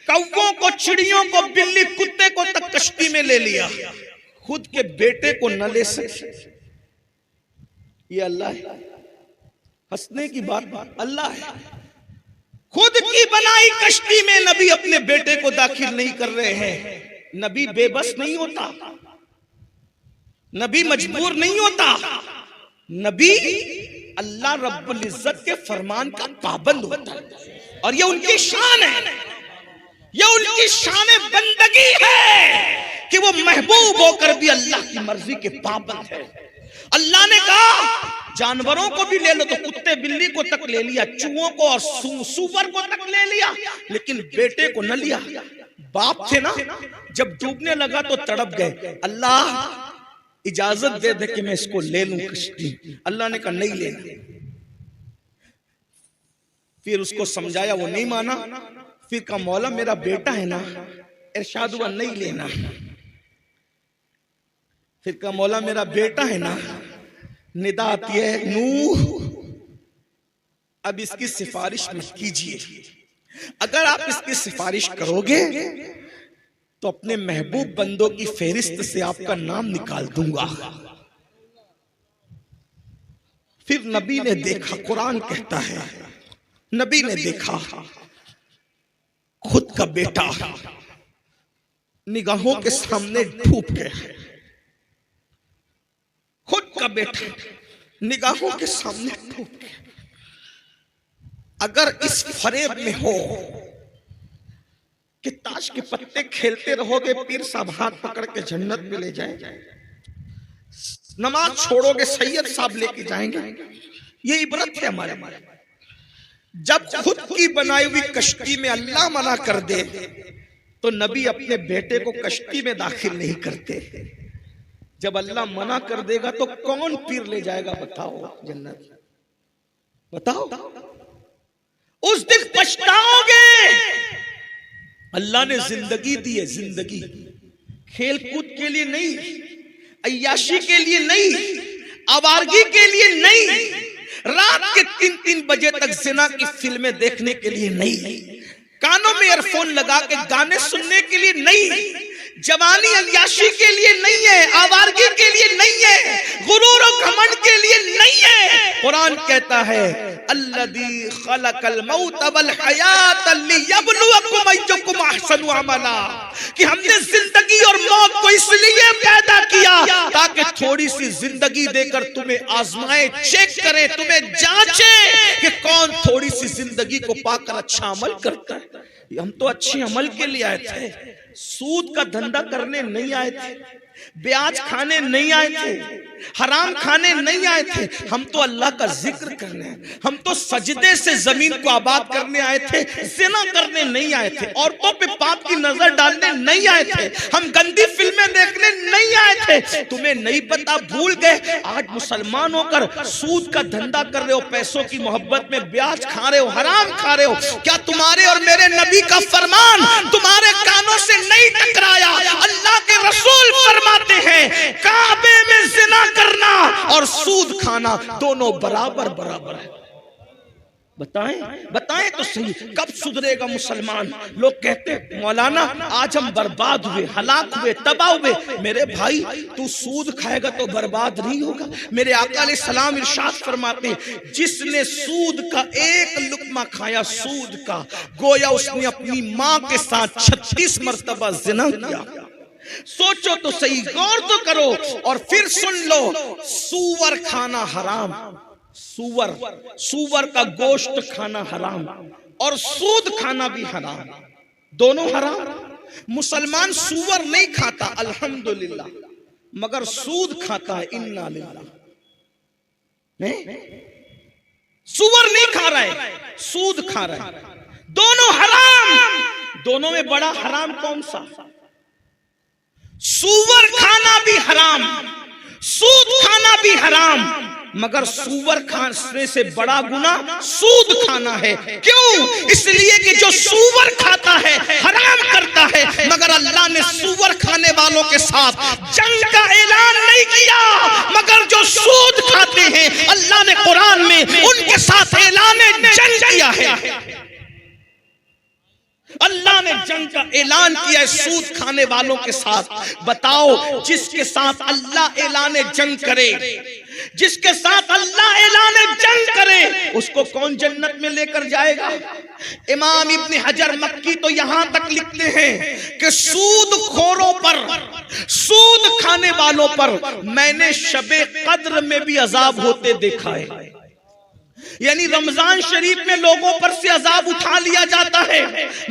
कौवों को, चिड़ियों को, बिल्ली कुत्ते को तक कश्ती में ले लिया। खुद के बेटे को न ले सके, ये अल्लाह है? हंसने की बात अल्लाह है। खुद की बनाई कश्ती में नबी अपने बेटे को दाखिल नहीं कर रहे हैं। नबी बेबस नहीं होता, नबी मजबूर नहीं होता, नबी अल्लाह रब्बुल इज्जत के फरमान का पाबंद होता है। और ये उनकी शान है, ये उनकी शान बंदगी है कि वो महबूब होकर भी अल्लाह की मर्जी के पाबंद है। अल्लाह ने कहा जानवरों को भी ले लो, तो कुत्ते बिल्ली को तक ले लिया, चूहों को और सूअर को तक ले लिया, लेकिन बेटे को न लिया। बाप थे ना, जब डूबने लगा तो तड़प गए, अल्लाह इजाजत दे दे कि मैं इसको ले लूं कश्ती। अल्लाह ने कहा नहीं लेना। फिर उसको समझाया, वो नहीं माना। फिर कहा मौला मेरा बेटा है ना, इरशाद हुआ नहीं लेना। फिर कहा मौला मेरा बेटा है ना, निदा आती है नूह अब इसकी सिफारिश मत कीजिए, अगर आप इसकी सिफारिश करोगे तो अपने महबूब बंदों की फेरिस्त से आपका नाम निकाल दूंगा। फिर नबी ने देखा, कुरान कहता है नबी ने देखा खुद का बेटा निगाहों के सामने डूब गया। खुद का बेटा निगाहों के सामने डूब गया। अगर इस फरेब में हो कि ताश के पत्ते खेलते रहोगे, पीर साहब हाथ पकड़ के जन्नत में ले जाएंगे, नमाज छोड़ोगे सैयद साहब लेके जाएंगे, ये इबरत है हमारे। जब खुद की बनाई हुई कश्ती में अल्लाह मना कर दे तो नबी अपने बेटे को कश्ती में दाखिल नहीं करते। जब अल्लाह मना कर देगा तो कौन पीर ले जाएगा बताओ जन्नत? बताओ, उस दिन पछताओगे। अल्लाह ने जिंदगी दी है, जिंदगी खेल कूद के लिए नहीं, अय्याशी के लिए नहीं, आवारगी के लिए नहीं, रात के 3-3 बजे तक जिना की फिल्में देखने के लिए नहीं, कानों में ईयरफोन लगा के गाने सुनने के लिए नहीं, जवानी अय्याशी के लिए नहीं है, आवारगी के लिए नहीं है, गुरूर और घमंड के लिए नहीं है। कुरान कहता है अल्लज़ी खलक़ल मौत वल हयात लियब्लुवकुम अय्युकुम अहसनु अमला, कि हमने जिंदगी और मौत को इसलिए पैदा किया ताकि थोड़ी सी जिंदगी देकर तुम्हें आजमाए, चेक करे, तुम्हें जांचे कि कौन थोड़ी सी जिंदगी को पाकर अच्छा अमल करता है। हम तो अच्छे अमल के लिए आए थे, सूद का धंधा करने नहीं आए थे, ब्याज खाने नहीं आए थे, हराम खाने नहीं आए थे। हम तो अल्लाह का जिक्र करने, हम तो सजदे से जमीन को आबाद करने आए थे, ज़िना करने नहीं आए थे, औरतों पे पाप की नजर डालने नहीं आए थे, हम गंदी फिल्में देखने नहीं आए थे। तुम्हें नहीं पता, भूल गए। आज मुसलमान होकर सूद का धंधा कर रहे हो, पैसों की मोहब्बत में ब्याज खा रहे हो, हराम खा रहे हो। क्या तुम्हारे और मेरे नबी का फरमान तुम्हारे कानों से नहीं टकराया? अल्लाह के रसूल फरमाते हैं काबे में ज़िना करना और सूद खाना दोनों बराबर बराबर है। बताएं तो सही, कब सुधरेगा मुसलमान? लोग कहते हैं मौलाना आज हम बर्बाद हुए, हलाक हुए, तबाह हुए। मेरे भाई तू सूद खाएगा तो बर्बाद नहीं होगा। मेरे आका अलैहिस्सलाम इरशाद फरमाते हैं जिसने सूद का एक लुकमा खाया, सूद का, गोया उसने अपनी माँ के साथ 36 मर्तबा ज़िना किया। सोचो तो सही, गौर तो करो और फिर सुन लो, सूअर खाना हराम, सूअर का गोश्त खाना हराम और सूद खाना भी हराम, दोनों हराम। मुसलमान सूअर नहीं खाता अल्हम्दुलिल्लाह, मगर सूद खाता है, इन्ना लिल्लाह। सूअर नहीं खा रहा है, सूद खा रहा है, दोनों हराम। दोनों में बड़ा हराम कौन सा? सूअर खाना भी हराम, सूद खाना भी हराम, मगर सूअर खाने से बड़ा गुना सूद खाना है। क्यों? इसलिए कि जो सूअर खाता है हराम करता है, मगर अल्लाह ने सूअर खाने वालों के साथ जंग का ऐलान नहीं किया, मगर जो सूद खाते हैं अल्लाह ने कुरान में उनके साथ ऐलान जंग किया है। अल्लाह ने जंग का ऐलान किया है सूद खाने वालों के साथ। बताओ, जिसके साथ अल्लाह ऐलान जंग करे, जिसके साथ अल्लाह ऐलान जंग करे, उसको कौन जन्नत में लेकर जाएगा? इमाम इब्न हजर मक्की तो यहां तक लिखते हैं कि सूद खोरों पर, सूद खाने वालों पर मैंने शबे कद्र में भी अजाब होते देखा है। यानी रमजान शरीफ में लोगों पर से अजाब उठा लिया जाता है,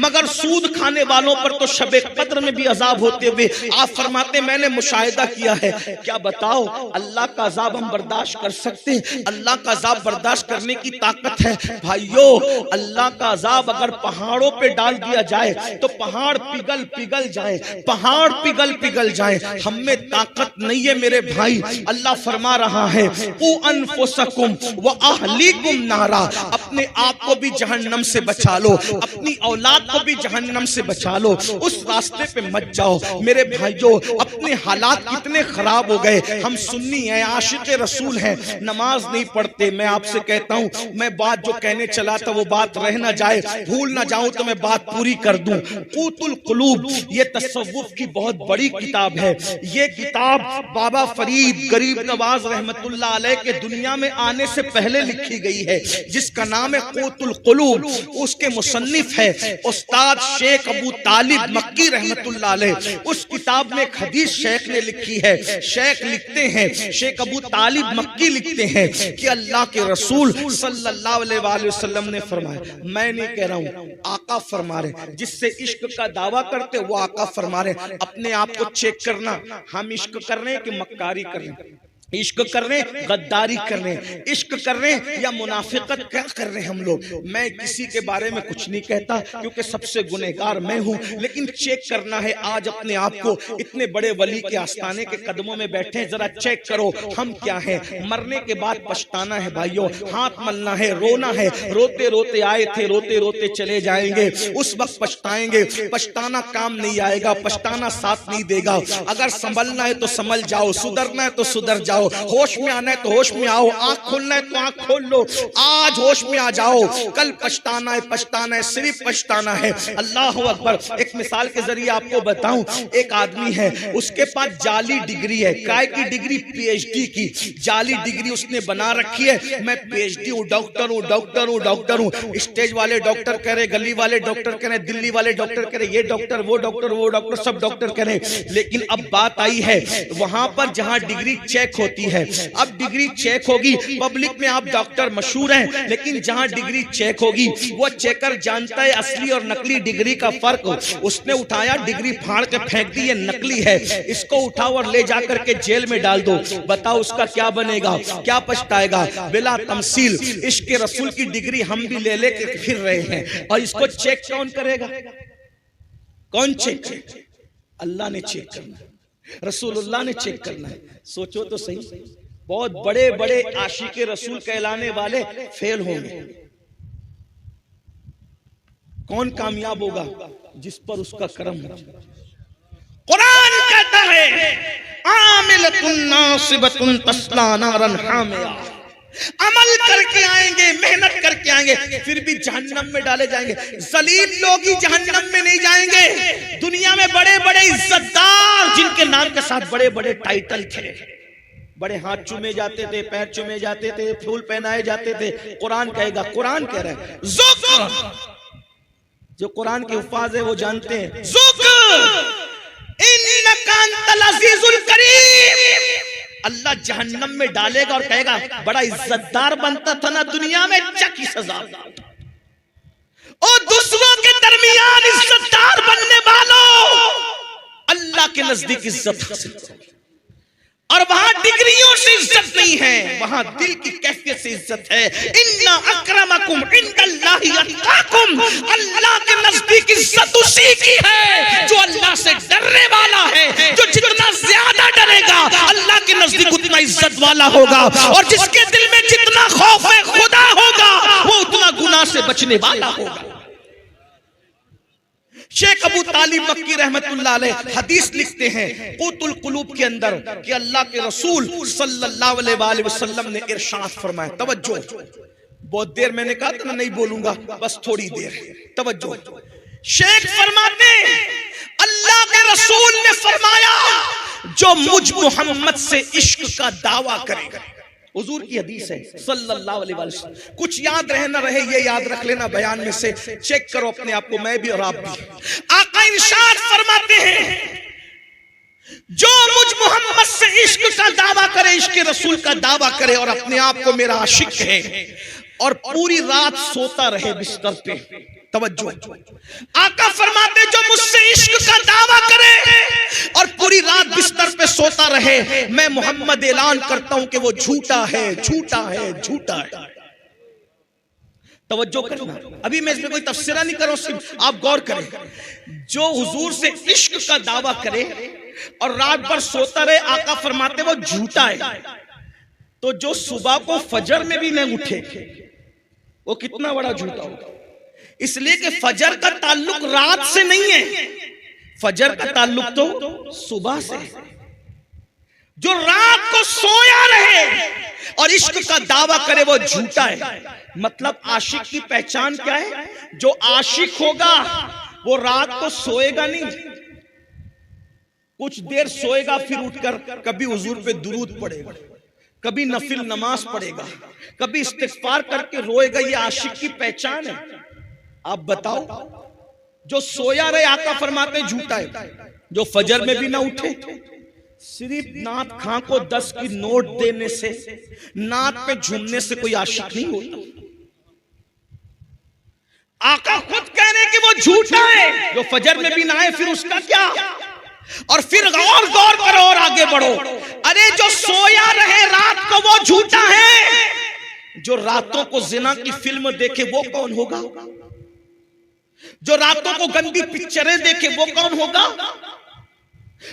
मगर सूद खाने वालों पर तो शबे कद्र में भी अजाब होते हुए आप फरमाते मैंने मुशाहिदा किया है। क्या बताओ, अल्लाह का अजाब हम बर्दाश्त कर सकते हैं? अल्लाह का अजाब बर्दाश्त करने की ताकत है? भाइयों, अल्लाह का अजाब अगर पहाड़ों पे डाल दिया जाए तो पहाड़ पिघल पिघल जाए, पहाड़ पिघल पिघल जाए। हम में ताकत नहीं है मेरे भाई। अल्लाह फरमा रहा है उ अनफुसकुम व अहलीकुम नारा, अपने आप को भी जहन्नम से बचा लो, अपनी औलाद को भी जहन्नम से बचा लो, उस रास्ते पे मत जाओ। मेरे भाइयों, अपने हालात कितने खराब हो गए। हम सुन्नी हैं, आशिक रसूल हैं, नमाज नहीं पढ़ते। मैं आपसे कहता हूं, मैं बात जो कहने चला था वो बात रह ना जाए, भूल ना जाऊं तो मैं बात पूरी कर दूं। क़ूतुल क़ुलूब ये तसव्वुफ की बहुत बड़ी किताब है। ये किताब बाबा फरीद गरीब नवाज रहमतुल्लाह अलैह के दुनिया में आने से पहले लिखी गई है, जिसका नाम है क़ूतुल क़ुलूब। उसके मुसन्निफ है उस्ताद शेख अबू तालिब मक्की रहमतुल्लाह अलैह। उस किताब में एक हदीस शेख ने लिखी है। शेख लिखते हैं, शेख अबू तालिब मक्की लिखते हैं कि अल्लाह के रसूल सल्लल्लाहु अलैहि वसल्लम ने फरमाया, मैं नहीं कह रहा हूं, आका फरमा रहे, जिससे इश्क का दावा करते वो आका फरमा रहे। अपने आप को चेक करना, हम इश्क कर रहे हैं कि मक्कारी कर रहे हैं, इश्क कर रहे हैं, गद्दारी कर रहे हैं, इश्क कर रहे हैं या मुनाफिकत क्या कर रहे हैं हम लोग। मैं किसी के बारे में कुछ नहीं कहता क्योंकि सबसे गुनहगार मैं हूं, लेकिन चेक करना है आज अपने आप को। इतने बड़े वली के आस्थाने के कदमों में बैठे हैं, जरा चेक करो हम क्या हैं। मरने के बाद पछताना है भाइयों, हाथ मलना है, रोना है। रोते रोते आए थे, रोते रोते चले जाएंगे, उस वक्त पछताएंगे। पछताना काम नहीं आएगा, पछताना साथ नहीं देगा। अगर संभलना है तो संभल जाओ, सुधरना है तो सुधर जाओ, होश में आना है तो होश में आओ, आंख खोलना है तो आंख खोल लो। आज होश में आ जाओ, कल पछताना है, पछताना है, सिर्फ पछताना है। अल्लाह अकबर। एक मिसाल के जरिए आपको बताऊं, एक आदमी है, उसके पास जाली डिग्री है, काय की डिग्री? पीएचडी की जाली डिग्री उसने बना रखी है। मैं पीएचडी हूं, डॉक्टर हूं, डॉक्टर हूं, डॉक्टर हूं। स्टेज वाले डॉक्टर कह रहे, गली वाले डॉक्टर कह रहे, दिल्ली वाले डॉक्टर कह रहे, ये डॉक्टर वो डॉक्टर वो डॉक्टर, सब डॉक्टर कह रहे। लेकिन अब बात आई है वहां पर जहां डिग्री चेक होती है, अब डिग्री चेक होगी, पब्लिक में आप डॉक्टर मशहूर हैं, लेकिन जहां डिग्री चेक होगी वो चेकर जानता है असली और नकली डिग्री का फर्क। उसने उठाया, डिग्री फाड़ के फेंक दी, ये नकली है, इसको उठाओ और ले जाकर के जेल में डाल दो। बताओ उसका क्या बनेगा, क्या पछताएगा? बिला तमसील इश्क रसूल की डिग्री हम भी ले लेके फिर रहे हैं, और इसको चेक कौन करेगा? कौन चेक? अल्लाह ने चेक करना, रसूलुल्लाह ने चेक करना है। सोचो तो सही, बहुत बड़े बड़े आशिक रसूल कहलाने वाले फेल होंगे। कौन कामयाब होगा? जिस पर उसका कर्म हो। कुरान कहता है आमिलतुन नासिबतुन तस्ला नारन हामिया, अमल करके आएंगे, मेहनत करके आएंगे, फिर भी जहन्नम में डाले जाएंगे। जलील लोग ही जहन्नम में नहीं जाएंगे। दुनिया में बड़े बड़े इज्जतदार जिनके नाम के साथ बड़े बड़े टाइटल थे, बड़े हाथ चूमे जाते थे, पैर चूमे जाते थे, फूल पहनाए जाते थे, कुरान कहेगा, कुरान कह रहा है ज़ुक, जो कुरान के हुफ़ाज़ है वो जानते हैं, ज़ुक इन्नका अंतल अज़ीज़ुल करीम। अल्लाह जहन्नम में डालेगा और कहेगा बड़ा इज्जतदार बनता था ना दुनिया में, चक की सजा। और दूसरों के दरमियान इज्जतदार बनने वालों, अल्लाह के नजदीक इज्जत हासिल करो। और वहां डिग्रियों से इज्जत नहीं है, वहां दिल की कैफियत से इज्जत है। इन्ना अक्रमकुम इंदल्लाहि अत्काकुम, अल्लाह के नजदीक इज्जत उसी की है जो अल्लाह से डरने वाला है। जो जितना ज्यादा डरेगा अल्लाह के नजदीक उतना इज्जत वाला होगा, और जिसके दिल में जितना खौफ है खुदा होगा वो उतना गुनाह से बचने वाला होगा। शेख अबू तालिब मक्की रहमतुल्लाह अलैह हदीस लिखते हैं क़ूतुल क़ुलूब के अंदर कि अल्लाह के रसूल सल्लल्लाहु अलैहि वसल्लम ने इरशाद फरमाया, तवज्जो, बहुत देर मैंने कहा था ना नहीं बोलूंगा, बस थोड़ी देर, तवज्जो। शेख फरमाते अल्लाह के रसूल ने फरमाया जो मुझ मोहम्मद से इश्क का दावा करे, हुजूर की हदीस है सल्लल्लाहु अलैहि वसल्लम। कुछ याद रहे ना रहे ये याद रख लेना, बयान में से चेक करो अपने आप को, मैं भी और आप भी। आका इरशाद फरमाते हैं जो मुझ मोहम्मद से इश्क का दावा करे, इश्क रसूल का दावा करे और अपने आप को मेरा आशिक है और पूरी रात सोता रहे बिस्तर पे, तवज्जो, आका फरमाते जो मुझसे इश्क का दावा करे और पूरी रात बिस्तर पे सोता रहे, मैं मोहम्मद ऐलान करता हूं कि वो झूठा है, झूठा है, झूठा है। तवज्जो करना, अभी मैं इसमें कोई तफसीरा नहीं कर रहा हूं, सिर्फ आप गौर करें। जो हुजूर से इश्क का दावा करे और रात भर सोता रहे, आका फरमाते वो झूठा है। तो जो सुबह को फजर में भी नहीं उठे वो कितना बड़ा झूठा होगा। इसलिए कि फजर का ताल्लुक रात से नहीं है, फजर का ताल्लुक तो सुबह से है। जो रात को सोया रहे और इश्क का दावा करे वो झूठा है। मतलब आशिक की पहचान क्या है? जो आशिक होगा वो रात को सोएगा नहीं, कुछ देर सोएगा, फिर उठकर कभी हुजूर पे दुरूद पड़ेगा, कभी नफिल नमाज पढ़ेगा, कभी इस्तिग़फ़ार करके रोएगा। ये आशिक की पहचान है। आप बताओ, जो सोया रहे आका फरमाते झूठा है। जो फजर में भी ना उठे, सिर्फ नात खां को 10 की नोट देने से, नात पे झूमने से कोई आशिक नहीं होता। आका खुद कह रहे कि वो झूठा है। जो फजर में भी ना आए फिर उसका क्या? और फिर और गौर करो और आगे बढ़ो। अरे जो सोया रहे रात को वो झूठा है। जो रातों को जिना की फिल्म देखे वो कौन होगा? जो रातों को गंदी पिक्चरें देखे वो कौन होगा?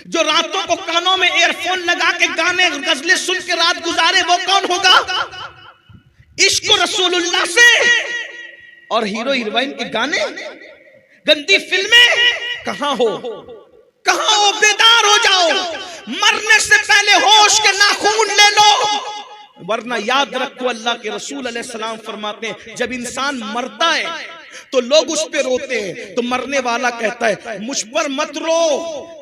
जो रातों को कानों में एयरफोन लगा के गाने गजलें सुन के रात गुजारे वो कौन होगा? इश्क रसूलुल्लाह से और हीरो हीरोइन के गाने, गंदी फिल्में कहां हो? कहां हो? बेदार हो जाओ, मरने से पहले होश के नाखून ले लो, वरना याद रखो अल्लाह के रसूल अलैहिस्सलाम फरमाते हैं जब इंसान मरता है तो लोग उस पे रोते हैं, तो मरने वाला कहता है मुझ पर मत रो,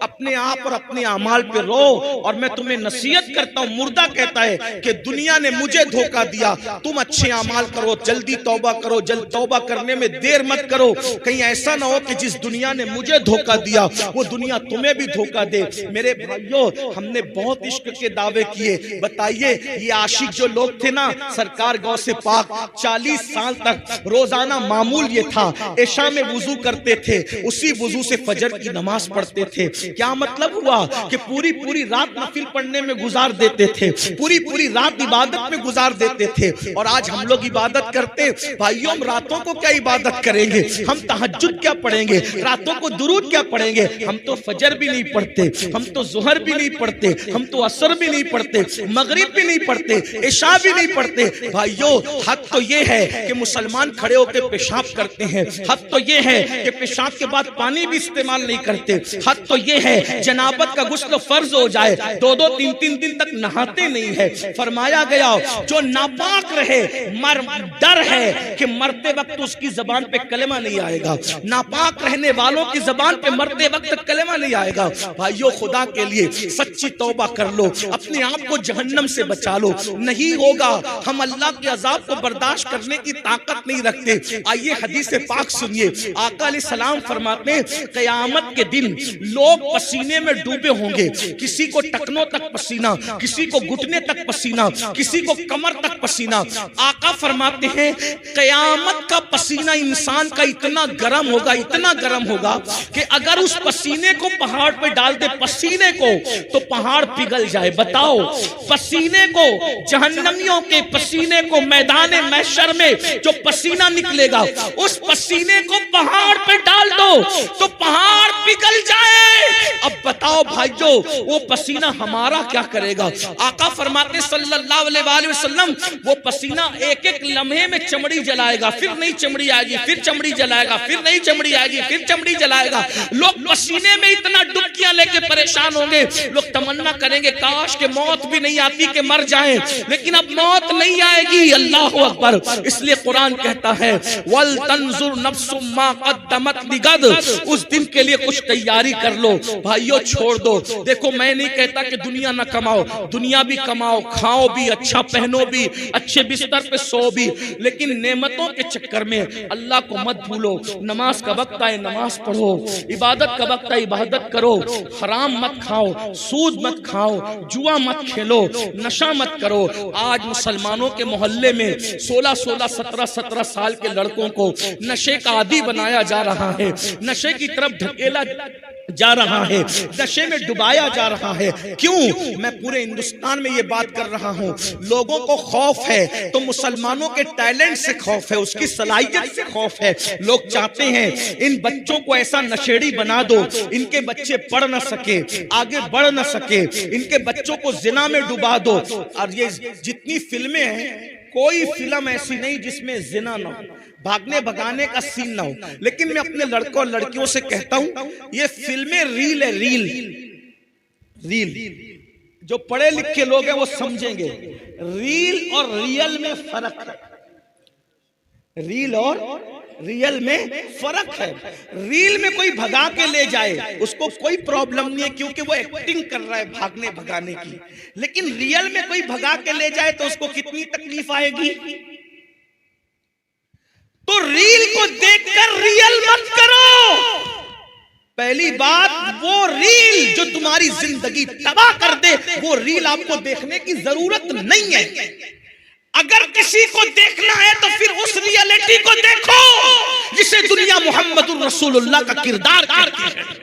अपने आप और अपने अमाल पे रो। और मैं तुम्हें नसीहत करता हूं, मुर्दा कहता है कि दुनिया ने मुझे धोखा दिया, तुम अच्छे अमाल करो, जल्दी तौबा करो, जल्द तौबा करने में देर मत करो, कहीं ऐसा ना हो कि जिस दुनिया ने मुझे धोखा दिया वो दुनिया तुम्हें भी धोखा दे। मेरे भाइयों, हमने बहुत इश्क के दावे किए। बताइए ये आशिक जो लोग थे ना, सरकार गौसे पाक 40 साल तक रोजाना मामूल ये था, इशा में वुजू करते थे, उसी वुजू से फजर की नमाज पढ़ते थे। क्या मतलब हुआ कि पूरी पूरी रात नफिल पढ़ने में गुजार देते थे, पूरी पूरी रात इबादत में गुजार देते थे। और आज हम लोग इबादत करते, भाइयों हम रातों को क्या इबादत करेंगे? हम तहज्जुद क्या पढ़ेंगे? रातों को दुरूद क्या पढ़ेंगे? हम तो फजर भी नहीं पढ़ते, हम तो जुहर भी नहीं पढ़ते, हम तो असर भी नहीं पढ़ते, मगरिब भी नहीं पढ़ते, इशा भी नहीं पढ़ते। भाइयों हक तो ये है कि मुसलमान खड़े होकर पेशाब करते हैं, हद तो ये है कि पेशाब के बाद पानी भी इस्तेमाल नहीं करते, हद तो ये है जनाबत का गुस्ल फर्ज हो जाए 2-2 3-3 दिन तक नहाते नहीं है। फरमाया गया जो नापाक रहे डर है कि मरते वक्त उसकी जबान पे कलेमा नहीं आएगा, नापाक रहने वालों की जबान पे मरते वक्त कलेमा नहीं आएगा। भाइयों खुदा के लिए सच्ची तौबा कर लो, अपने आप को जहन्नम से बचा लो। नहीं होगा, हम अल्लाह के अजाब को बर्दाश्त करने की ताकत नहीं रखते। आइए हदीस पाक सुनिए, आका अलैहिस्सलाम फरमाते हैं क़यामत के दिन लोग पसीने में डूबे होंगे, किसी को टखनों तक पसीना, किसी को घुटने तक पसीना, किसी को कमर तक पसीना। आका फरमाते हैं क़यामत का पसीना इंसान का इतना गर्म होगा, इतना गर्म होगा कि अगर उस पसीने को पहाड़ पे डाल दे, पसीने को, तो पहाड़ पिघल जाए। बताओ, पसीने को, जहन्नमियों के पसीने को मैदान महशर में जो पसीना निकलेगा, उस पसीने को पहाड़ पे डाल दो तो पहाड़ पिघल जाए। अब बताओ भाइयों, वो पसीना हमारा क्या करेगा? आका फरमाते सल्लल्लाहु अलैहि वसल्लम, वो पसीना एक एक लम्हे में चमड़ी जलाएगा, फिर नई चमड़ी आएगी, फिर चमड़ी जलाएगा, फिर नई चमड़ी आएगी, फिर चमड़ी जलाएगा। लोग पसीने में इतना डुबकियां लेके परेशान होंगे, लोग तमन्ना करेंगे काश के मौत भी नहीं आती कि मर जाए, लेकिन अब मौत नहीं आएगी। अल्लाहु अकबर। इसलिए कुरान कहता है वल तंजुर नफ्सुम मा क़द्दमत लिगद, उस दिन के लिए कुछ तैयारी कर लो। भाइयों छोड़ दो। देखो मैं नहीं कहता कि दुनिया ना कमाओ, दुनिया भी कमाओ, खाओ भी, अच्छा पहनो भी, अच्छे बिस्तर पे सो भी, लेकिन नेमतों के चक्कर में अल्लाह को मत भूलो। नमाज का वक्त आए नमाज पढ़ो, इबादत का वक्त आए इबादत करो, हराम मत खाओ, सूद मत खाओ, जुआ मत खेलो, नशा मत करो। आज मुसलमानों के मोहल्ले में 16-16, 17-17 साल के लड़कों को नशे का आदी बनाया जा रहा है, नशे की तरफ ढकेला जा रहा है, नशे में डुबाया जा रहा है। क्यों? मैं पूरे हिंदुस्तान में ये बात कर रहा हूँ। लोगों को खौफ है तो मुसलमानों के टैलेंट से खौफ है, उसकी सलाहियत से खौफ है। लोग चाहते हैं इन बच्चों को ऐसा नशेड़ी बना दो, इनके बच्चे पढ़ न सके, आगे बढ़ न सके, इनके बच्चों को जिना में डुबा दो। और ये जितनी फिल्में हैं, कोई फिल्म ऐसी नहीं जिसमें जिना ना हो, भागने भगाने का सीन ना हो। लेकिन मैं अपने लड़कों और लड़कियों से कहता हूं, ये फिल्में रील है, रील रील। जो पढ़े लिखे लोग हैं वो समझेंगे, रील और रियल में फर्क है। रील और रियल में फर्क है। रील में कोई भगा के ले जाए उसको कोई प्रॉब्लम नहीं है, क्योंकि वो एक्टिंग कर रहा है भागने भगाने की। लेकिन रियल में कोई भगा के ले जाए तो उसको कितनी तकलीफ आएगी। तो रील को देखकर रियल मत करो। पहली बात, वो रील जो तुम्हारी जिंदगी तबाह कर दे, वो रील आपको देखने की जरूरत नहीं है। अगर किसी को देखना है तो फिर उस रियलिटी को देखो जिसे दुनिया मोहम्मदुर रसूलुल्लाह का किरदार करती है।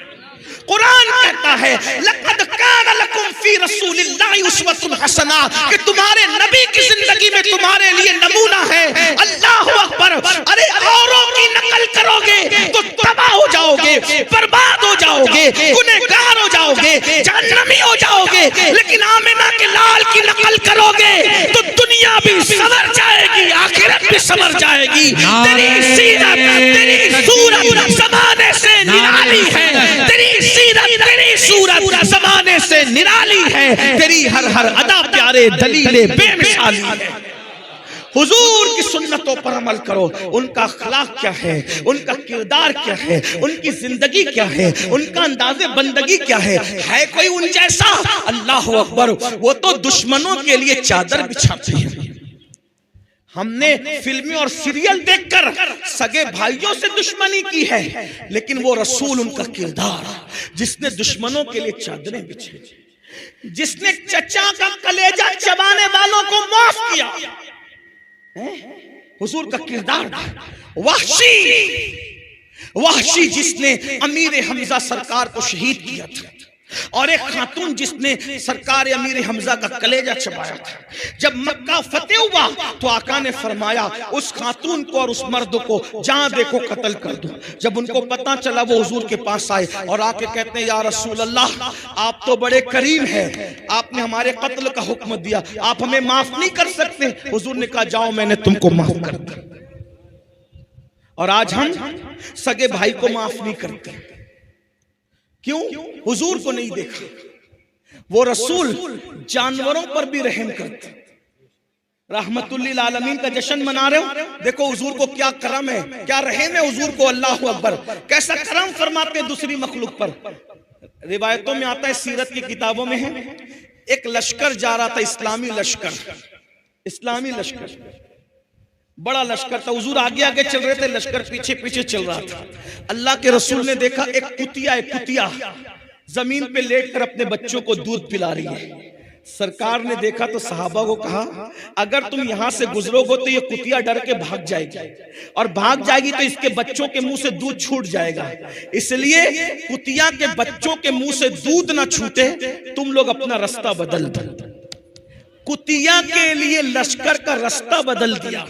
कुरान कहता है लक़द कान लकुम फी रसूलिल्लाहि उस्वतुन हसना, कि तुम्हारे नबी की जिंदगी में तुम्हारे लिए नमूना है। अल्लाहु अकबर। अरे औरों की नकल करोगे तो तबाह हो जाओगे, बर्बाद हो जाओगे, गुनहगार हो जाओगे, जहन्नमी हो जाओगे। लेकिन आमिना के लाल की नकल करोगे तो दुनिया भी संवर जाएगी, आखिरत भी संवर जाएगी। तेरी सीरत, तेरी सूरत ज़माने से निराली है, तेरी तेरी सूरत ज़माने से निराली है, तेरी हर हर अदा प्यारे दलीले बेमिसाली है। हुजूर की सुन्नतों पर अमल करो। उनका अखलाक क्या है, उनका किरदार क्या है, उनकी जिंदगी क्या है, उनका अंदाज़े बंदगी क्या है कोई उन जैसा? अल्लाह अकबर। वो तो दुश्मनों के लिए चादर बिछाते हैं। हमने फिल्में और सीरियल देखकर सगे भाइयों से दुश्मनी की है, लेकिन वो रसूल, उनका किरदार, जिसने दुश्मनों के लिए चादरें बिछी, जिसने चचा का कलेजा चबाने वालों को माफ किया, हुजूर का किरदार। वहशी जिसने अमीर हमजा सरकार को शहीद किया था, और एक खातून जिसने सरकार अमीर हमजा का कलेजा चबाया था। जब मक्का फतेह हुआ तो आका ने फरमाया उस खातून को और उस मर्द को जहां देखो कत्ल कर दो। जब उनको पता चला वो हुजूर के पास आए और आके कहते हैं या रसूल अल्लाह, आप तो बड़े करीम हैं, आपने हमारे कत्ल का हुक्म दिया, आप हमें माफ नहीं कर सकते? हुजूर ने कहा जाओ मैंने तुमको माफ कर दिया। और आज हम सगे भाई को माफ नहीं करते। क्यों? हुजूर को नहीं देखा। वो रसूल जानवरों पर भी रहम करते। रहमतुल्लिल आलमीन का जश्न मना रहे हो, देखो हुजूर को क्या करम है, क्या रहम है हुजूर को। अल्लाहु अकबर। कैसा करम फरमाते हैं दूसरी मखलूक पर। रिवायतों में आता है, सीरत की किताबों में है, एक लश्कर जा रहा था, इस्लामी लश्कर, बड़ा लश्कर था। हुजूर आगे आगे चल रहे थे, लश्कर पीछे पीछे चल रहा था। अल्लाह के रसूल ने देखा एक कुतिया जमीन पे लेटकर अपने बच्चों को दूध पिला रही है। सरकार ने देखा तो सहाबा को कहा अगर तुम यहां से गुजरोगे तो ये कुतिया डर के भाग जाएगी, और भाग जाएगी तो इसके बच्चों के मुंह से दूध छूट जाएगा। इसलिए कुतिया के बच्चों के मुंह से दूध ना छूटे, तुम लोग अपना रास्ता बदल दो। कुतिया के लिए लश्कर का रास्ता बदल दिया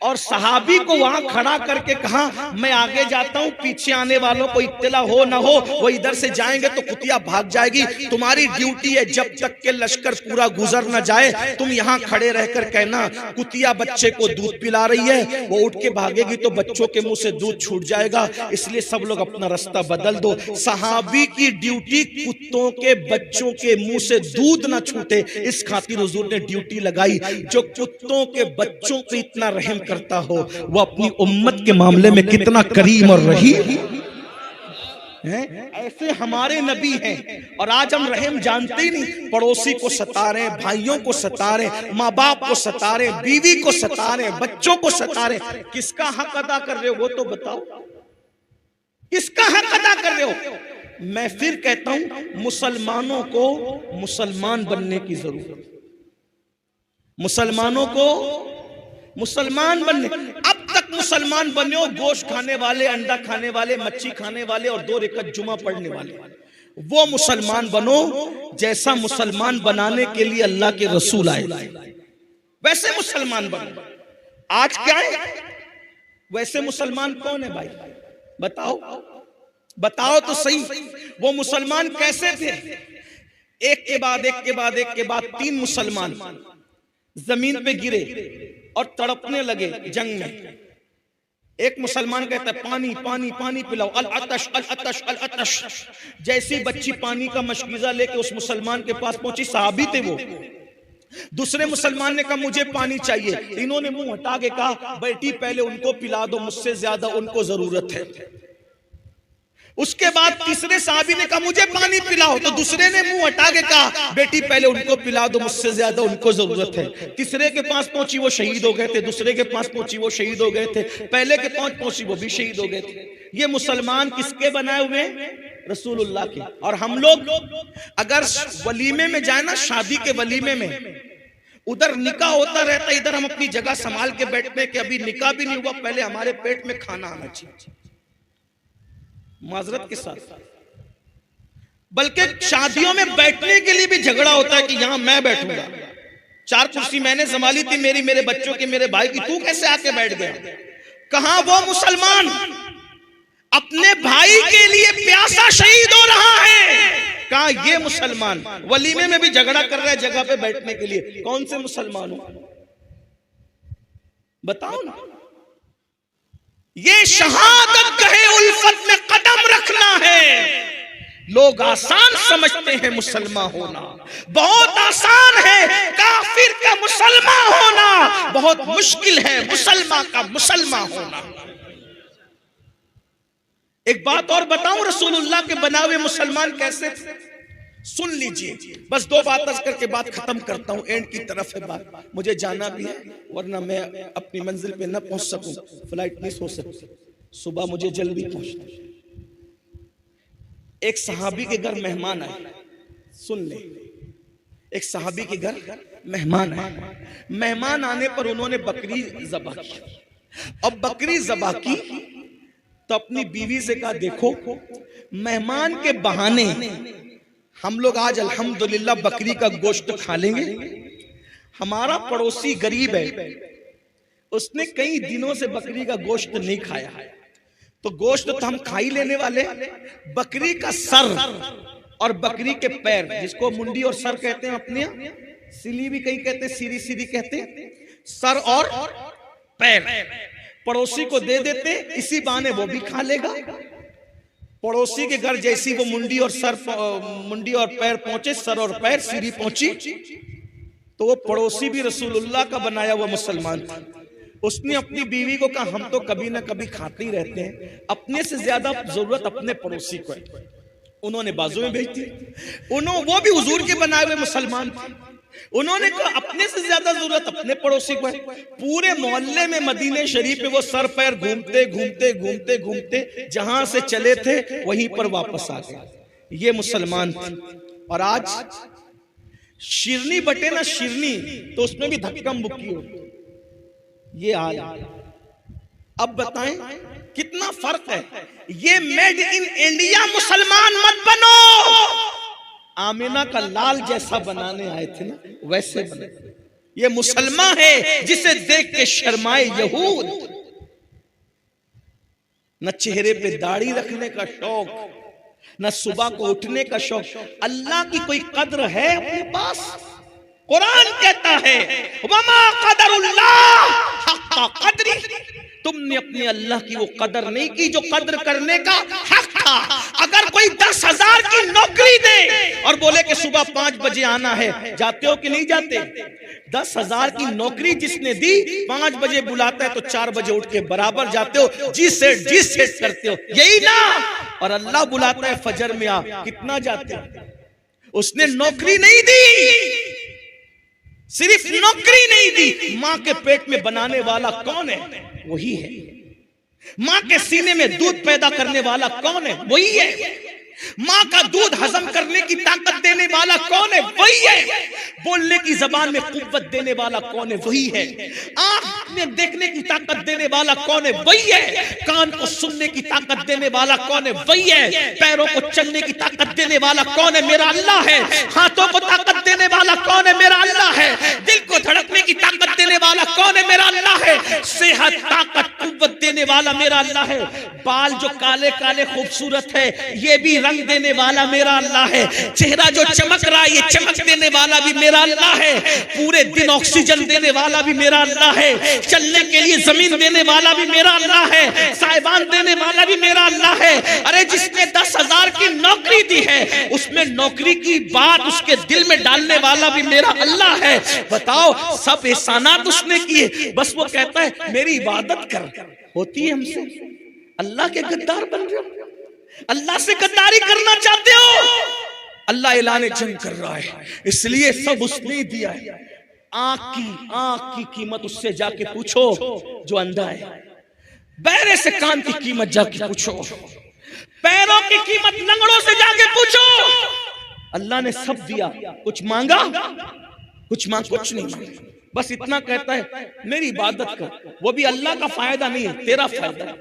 और सहाबी को वहां खड़ा करके कहा, मैं आगे जाता हूं, पीछे आने वालों को इत्तला हो ना हो, वो इधर से जाएंगे तो कुतिया भाग जाएगी। तुम्हारी ड्यूटी है जब तक के लश्कर पूरा गुजर न जाए, तुम यहाँ खड़े रहकर कहना कुतिया बच्चे को दूध पिला रही है, वो उठ के भागेगी तो बच्चों के मुंह से दूध छूट जाएगा, इसलिए सब लोग अपना रास्ता बदल दो। सहाबी की ड्यूटी कुत्तों के बच्चों के मुंह से दूध ना छूटे, इस खातिर हुजूर ने ड्यूटी लगाई। जो कुत्तों के बच्चों पे इतना रहम करता हो, वो अपनी उम्मत के मामले में कितना करीम और रहीम है। ऐसे हमारे नबी हैं और आज हम रहम जानते ही नहीं। पड़ोसी को सता रहे, भाइयों को सता रहे, माँ बाप को सता रहे, बीवी को सता रहे, बच्चों को सता रहे। किसका हक अदा कर रहे हो वो तो बताओ, किसका हक अदा कर रहे हो? मैं फिर कहता हूं, मुसलमानों को मुसलमान बनने की जरूरत, मुसलमानों को मुसलमान बनने। अब तक मुसलमान बने हो गोश्त खाने वाले, अंडा खाने वाले, मच्छी खाने वाले और 2 रकात जुमा पढ़ने वाले, वो मुसलमान बनो जैसा मुसलमान बनाने के लिए अल्लाह के रसूल आए, वैसे मुसलमान बनो। आज क्या है, वैसे मुसलमान कौन है भाई? बताओ बताओ तो सही। वो मुसलमान कैसे थे? एक के बाद एक के बाद एक के बाद 3 मुसलमान जमीन पे गिरे और तड़पने लगे जंग में। एक मुसलमान कहता है पानी पानी पानी पिलाओ, अल अतश अल अतश अल अतश। जैसी बच्ची पानी का मशकीजा लेके उस मुसलमान के पास पहुंची, सहाबी थे वो, दूसरे मुसलमान ने कहा मुझे पानी चाहिए, इन्होंने मुंह हटा के कहा बेटी पहले उनको पिला दो, मुझसे ज्यादा उनको जरूरत है। उसके बाद तीसरे साहबी ने कहा मुझे पानी पिलाओ, तो दूसरे ने मुंह हटा के कहा बेटी पहले उनको पिला दो, मुझसे ज्यादा उनको जरूरत है। तीसरे के पास पहुंची वो शहीद हो गए थे, दूसरे के पास पहुंची वो शहीद हो गए थे, पहले के पास पहुंची वो भी शहीद हो गए थे। ये मुसलमान किसके बनाए हुए? रसूलुल्लाह के। और हम लोग अगर वलीमे में जाए ना, शादी के वलीमे में, उधर निकाह होता रहता, इधर हम अपनी जगह संभाल के बैठते कि अभी निकाह भी नहीं हुआ, पहले हमारे पेट में खाना आना चाहिए, माजरत के साथ। बल्कि शादियों में बैठने के लिए भी झगड़ा होता है कि यहां मैं बैठूंगा, 4 कुर्सी मैंने संभाली थी, मेरे बच्चों की, मेरे भाई की, तू कैसे आके बैठ गया? कहां वो मुसलमान अपने भाई के लिए प्यासा शहीद हो रहा है? कहां ये मुसलमान वलीमे में भी झगड़ा कर रहा है जगह पे बैठने के लिए? कौन से मुसलमान हो बताओ ना। ये शहादत कहे उल्फत में कदम रखना है। लोग आसान समझते हैं मुसलमान होना, बहुत आसान है। काफिर का मुसलमान होना बहुत मुश्किल है, मुसलमान का मुसलमान होना। एक बात और बताऊं, रसूलुल्लाह के बनाए हुए मुसलमान कैसे थे? सुन लीजिए, बस 2 बात अर्ज करके बात खत्म करता हूं, एंड की तरफ है बात, मुझे जाना भी है वरना मैं अपनी मंजिल पे न पहुंच सकूं, फ्लाइट मिस हो सकती, सुबह मुझे जल्दी पहुंचना। एक सहाबी के घर मेहमान आए, सुन ले, एक सहाबी के घर मेहमान आए। मेहमान आने पर उन्होंने बकरी ज़बह की। अब बकरी ज़बह की तो अपनी बीवी से कहा देखो, मेहमान के बहाने हम लोग आज अल्हम्दुलिल्लाह बकरी का गोश्त खा लेंगे। हमारा पड़ोसी गरीब है, उसने कई दिनों से बकरी का गोश्त नहीं खाया, तो गोश्त तो हम खा ही लेने वाले। बकरी का सर और बकरी के पैर, जिसको मुंडी और सर कहते हैं, अपने सिली भी कहीं कहते हैं, सीरी सीरी कहते हैं, सर और पैर पड़ोसी को दे देते, इसी बहाने वो भी खा लेगा। पड़ोसी के घर जैसी वो मुंडी और पैर पहुंचे, सर और पैर सीरी पहुंची, तो वो पड़ोसी भी रसूलुल्लाह का बनाया हुआ मुसलमान था। उसने अपनी बीवी को कहा हम तो कभी ना कभी खाते ही रहते हैं, अपने से ज्यादा जरूरत अपने पड़ोसी को है। उन्होंने बाजू में भेज दी। वो भी हुजूर के बनाए हुए मुसलमान थे। उन्होंने कहा अपने से ज्यादा जरूरत अपने पड़ोसी को है। पूरे मोहल्ले में मदीने शरीफ में वो सर पैर घूमते घूमते घूमते घूमते जहां से चले थे वहीं पर वापस आ गए। ये मुसलमान थे। और आज शिरनी बटे ना शिरनी, तो उसमें भी धक्का मुक्की हो, ये हाल। अब बताएं कितना फर्क है। ये मेड इन इंडिया मुसलमान मत बनो। आमिना का लाल जैसा बनाने आए थे ना, वैसे बने। ये मुसलमान है जिसे देख के शर्माए यहूद। न चेहरे पे दाढ़ी रखने का शौक, न सुबह को उठने का शौक। अल्लाह की कोई कद्र है अपने पास? कुरान कहता है वमा कदरुल्लाह हक्का कदरी, तुमने अपने अल्लाह की वो कदर नहीं की जो कदर करने का हक था। अगर कोई 10,000 की नौकरी दे और बोले कि सुबह 5 बजे आना है, जाते हो कि नहीं जाते? 10,000 की नौकरी जिसने दी, 5 बजे बुलाता है तो 4 बजे उठ के बराबर जाते हो, जी सेट करते हो, यही ना? और अल्लाह बुलाता है फजर में आ, कितना जाते हो? उसने नौकरी नहीं दी, सिर्फ नौकरी नहीं दी, मां के पेट में बनाने वाला कौन है? वही है। मां के सीने में दूध पैदा करने वाला कौन है? वही है। मां का दूध हजम करने की ताकत देने वाला कौन है? वही है। बोलने की जबान में कुव्वत देने वाला कौन है? वही है। आंख में देखने की ताकत देने वाला कौन है? वही है। कान को सुनने की ताकत देने वाला कौन है? वही है। पैरों को चलने की ताकत देने वाला कौन है? मेरा अल्लाह है। हाथों को ताकत देने वाला कौन है? मेरा अल्लाह है। दिल को धड़कने की ताकत देने वाला कौन है? मेरा अल्लाह है। सेहत, ताकत, कुव्वत देने वाला मेरा अल्लाह है। बाल जो काले काले खूबसूरत है, ये भी रंग देने वाला मेरा अल्लाह है। चेहरा जो चमक रहा है, ये चमक देने वाला भी मेरा अल्लाह है। पूरे दिन ऑक्सीजन देने वाला भी मेरा अल्लाह है। चलने के लिए जमीन देने वाला भी मेरा अल्लाह है। साइबान देने वाला भी मेरा अल्लाह है। अरे जिसने 10,000 की नौकरी दी है, उसमें नौकरी की बात उसके दिल में डालने वाला भी मेरा अल्लाह है। बताओ, सब एहसानात उसने किए, बस वो कहता है मेरी इबादत कर। होती है हमसे? अल्लाह के गद्दार बन रहे हो, अल्लाह से गद्दारी करना चाहते हो। अल्लाह ऐलान जंग कर रहा है, इसलिए सब उसने दिया है। आंख की कीमत उससे जाके पूछो जो अंधा है। बहरे से कान की कीमत जाके पूछो। पैरों की कीमत लंगड़ों से जाके पूछो। अल्लाह ने सब दिया। कुछ मांगा? कुछ नहीं मांगा। बस इतना कहता है मेरी इबादत कर। वो भी अल्लाह का फायदा नहीं है, तेरा फायदा।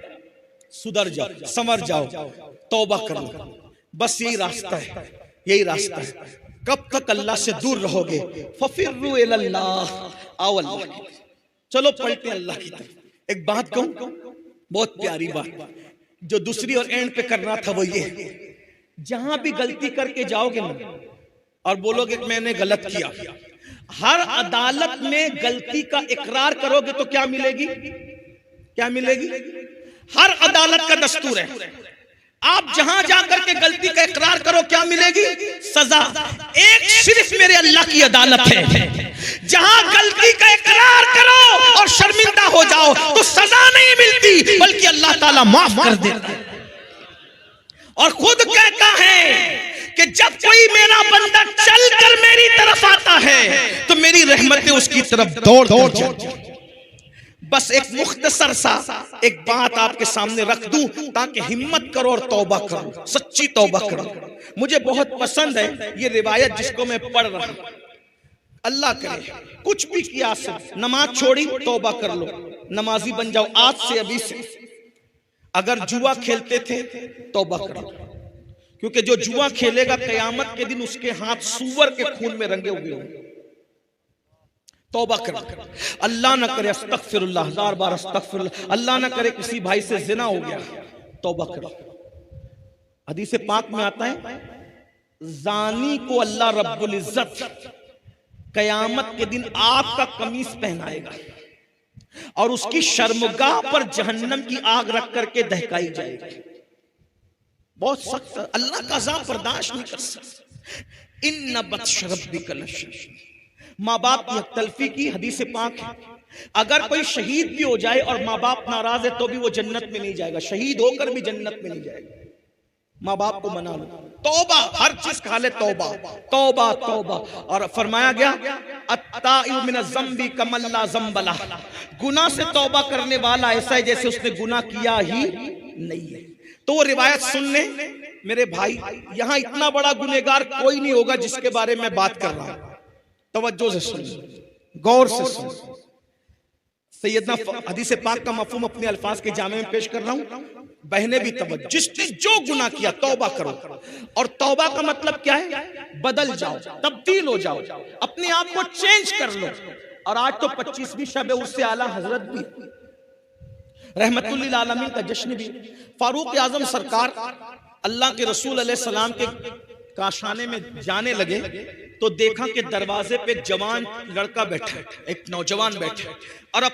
सुधर जाओ, संवर जाओ, तौबा करो। बस यही रास्ता है, यही रास्ता है। कब तक अल्लाह से दूर रहोगे? फफिर्रु इलल्लाह, आओ अल्लाह की। चलो पलटे अल्लाह की तरफ। एक बात कहूं, बहुत प्यारी बात, जो दूसरी और एंड पे करना था वो ये, जहां भी गलती करके जाओगे ना और बोलोगे कि मैंने गलत किया, हर अदालत में गलती का इकरार करोगे तो क्या मिलेगी? क्या मिलेगी? हर अदालत का दस्तूर है, आप जहां जाकर के गलती का इकरार करो क्या मिलेगी? सजा। एक सिर्फ मेरे अल्लाह की अदालत है, जहां गलती का इकरार करो और शर्मिंदा हो जाओ तो सजा नहीं मिलती, बल्कि अल्लाह ताला माफ कर देता है। और खुद कहता है कि जब कोई मेरा बंदा चलकर मेरी तरफ आता है तो मेरी रहमतें उसकी तरफ दौड़ जाती हैं। बस एक मुख्तसर सा एक बात आपके सामने रख दूं ताकि हिम्मत करो और तौबा करो, सच्ची तौबा करो। मुझे बहुत पसंद है ये रिवायत जिसको मैं पढ़ रहा हूं। अल्लाह करे कुछ भी किया, सिर्फ नमाज छोड़ी, तौबा कर लो, नमाजी बन जाओ आज से, अभी से। अगर जुआ खेलते थे तौबा करो, क्योंकि जो जुआ खेलेगा कयामत के दिन उसके हाथ सूअर के खून में रंगे हुए होंगे। तौबा करो, अल्लाह ना करे, अस्तगफिरुल्लाह, 1000 बार अस्तगफिरुल्लाह, अल्लाह ना करे किसी भाई से जिना हो गया, तौबा करो। हदीस पाक में आता है जानी को अल्लाह रब्बुल इज्जत कयामत के दिन आग का कमीज पहनाएगा और उसकी शर्मगाह पर जहन्नम की आग रख करके दहकाई जाएगी। बहुत सख्त, अल्लाह का अज़ाब बर्दाश्त नहीं कर सकता। इन्ना बत्श रब्बिका लशदीद। माँ बाप की तलफी की हदीस पाक है, अगर कोई शहीद भी हो जाए और माँ बाप नाराज है तो भी वो जन्नत में नहीं जाएगा, शहीद होकर भी जन्नत में नहीं जाएगा। माँ बाप को मना लो, तौबा, हर चीज खा ले, तौबा तौबा तौबा। और फरमाया गया अत्ताइबु मिन ज़म्बि कमल्ला ज़म्बला, गुनाह से तौबा करने वाला ऐसा है जैसे उसने गुनाह किया ही नहीं है। तो वो रिवायत सुन ले मेरे भाई, यहां इतना बड़ा गुनहगार कोई नहीं होगा जिसके बारे में बात कर रहा हूं। तवज्जो से सुन, गौर से सुन। सैयदना हदीस पाक का मफहूम अपने अल्फाज के जामे में पेश कर रहा हूं। बहने भी तवज्जो, जिसने जो गुनाह किया तौबा करो। और तौबा का मतलब क्या है? बदल जाओ, तब्दील हो जाओ, अपने आप को चेंज कर लो। और आज तो 25वीं शब उर्स आला हजरत भी, रहमतुल लिल आलमीन का जश्न भी। फारूक आजम सरकार अल्लाह के रसूल अलैहि सलाम के काशाने में जाने लगे तो देखा कि दरवाजे पे एक जवान लड़का बैठा है, एक नौजवान बैठा है, और अब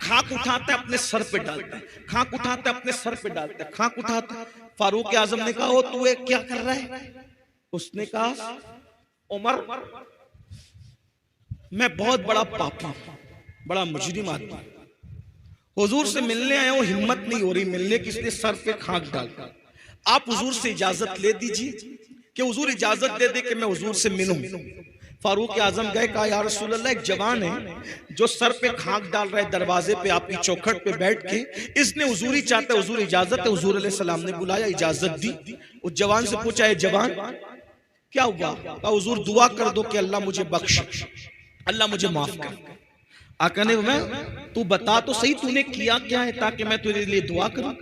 खाक उठाता है अपने सर पे डालता है, खाक उठाता है अपने सर पे डालता है, खाक उठाता है। फारूक आजम ने कहा, ओ तू ये क्या कर रहा है? उसने कहा, उमर मैं बहुत बड़ा पापी, बड़ा मुजरिम आदमी, हुजूर से मिलने आया हूं, हिम्मत नहीं हो रही मिलने की, इसलिए सर पे खाक डालता। आप हुजूर से इजाजत ले दीजिए कि हुजूर इजाजत दे दे कि मैं हुजूर से मिलूं। फारूक आजम गए, कहा या रसूल अल्लाह, एक जवान है जो सर पे खाक डाल रहा है दरवाजे पे आपकी चौखट पे बैठ के, इसने हुजूरी चाहता है, हुजूर इजाजत है। हुजूर अलैहि सलाम ने बुलाया, इजाजत दी। उस जवान से पूछा, है जवान क्या हुआ? कहा हुजूर दुआ कर दो कि अल्लाह मुझे बख्श, अल्लाह मुझे माफ कर। आका ने मैं, तू बता तो सही तूने किया क्या है ताकि मैं तेरे लिए दुआ करूं।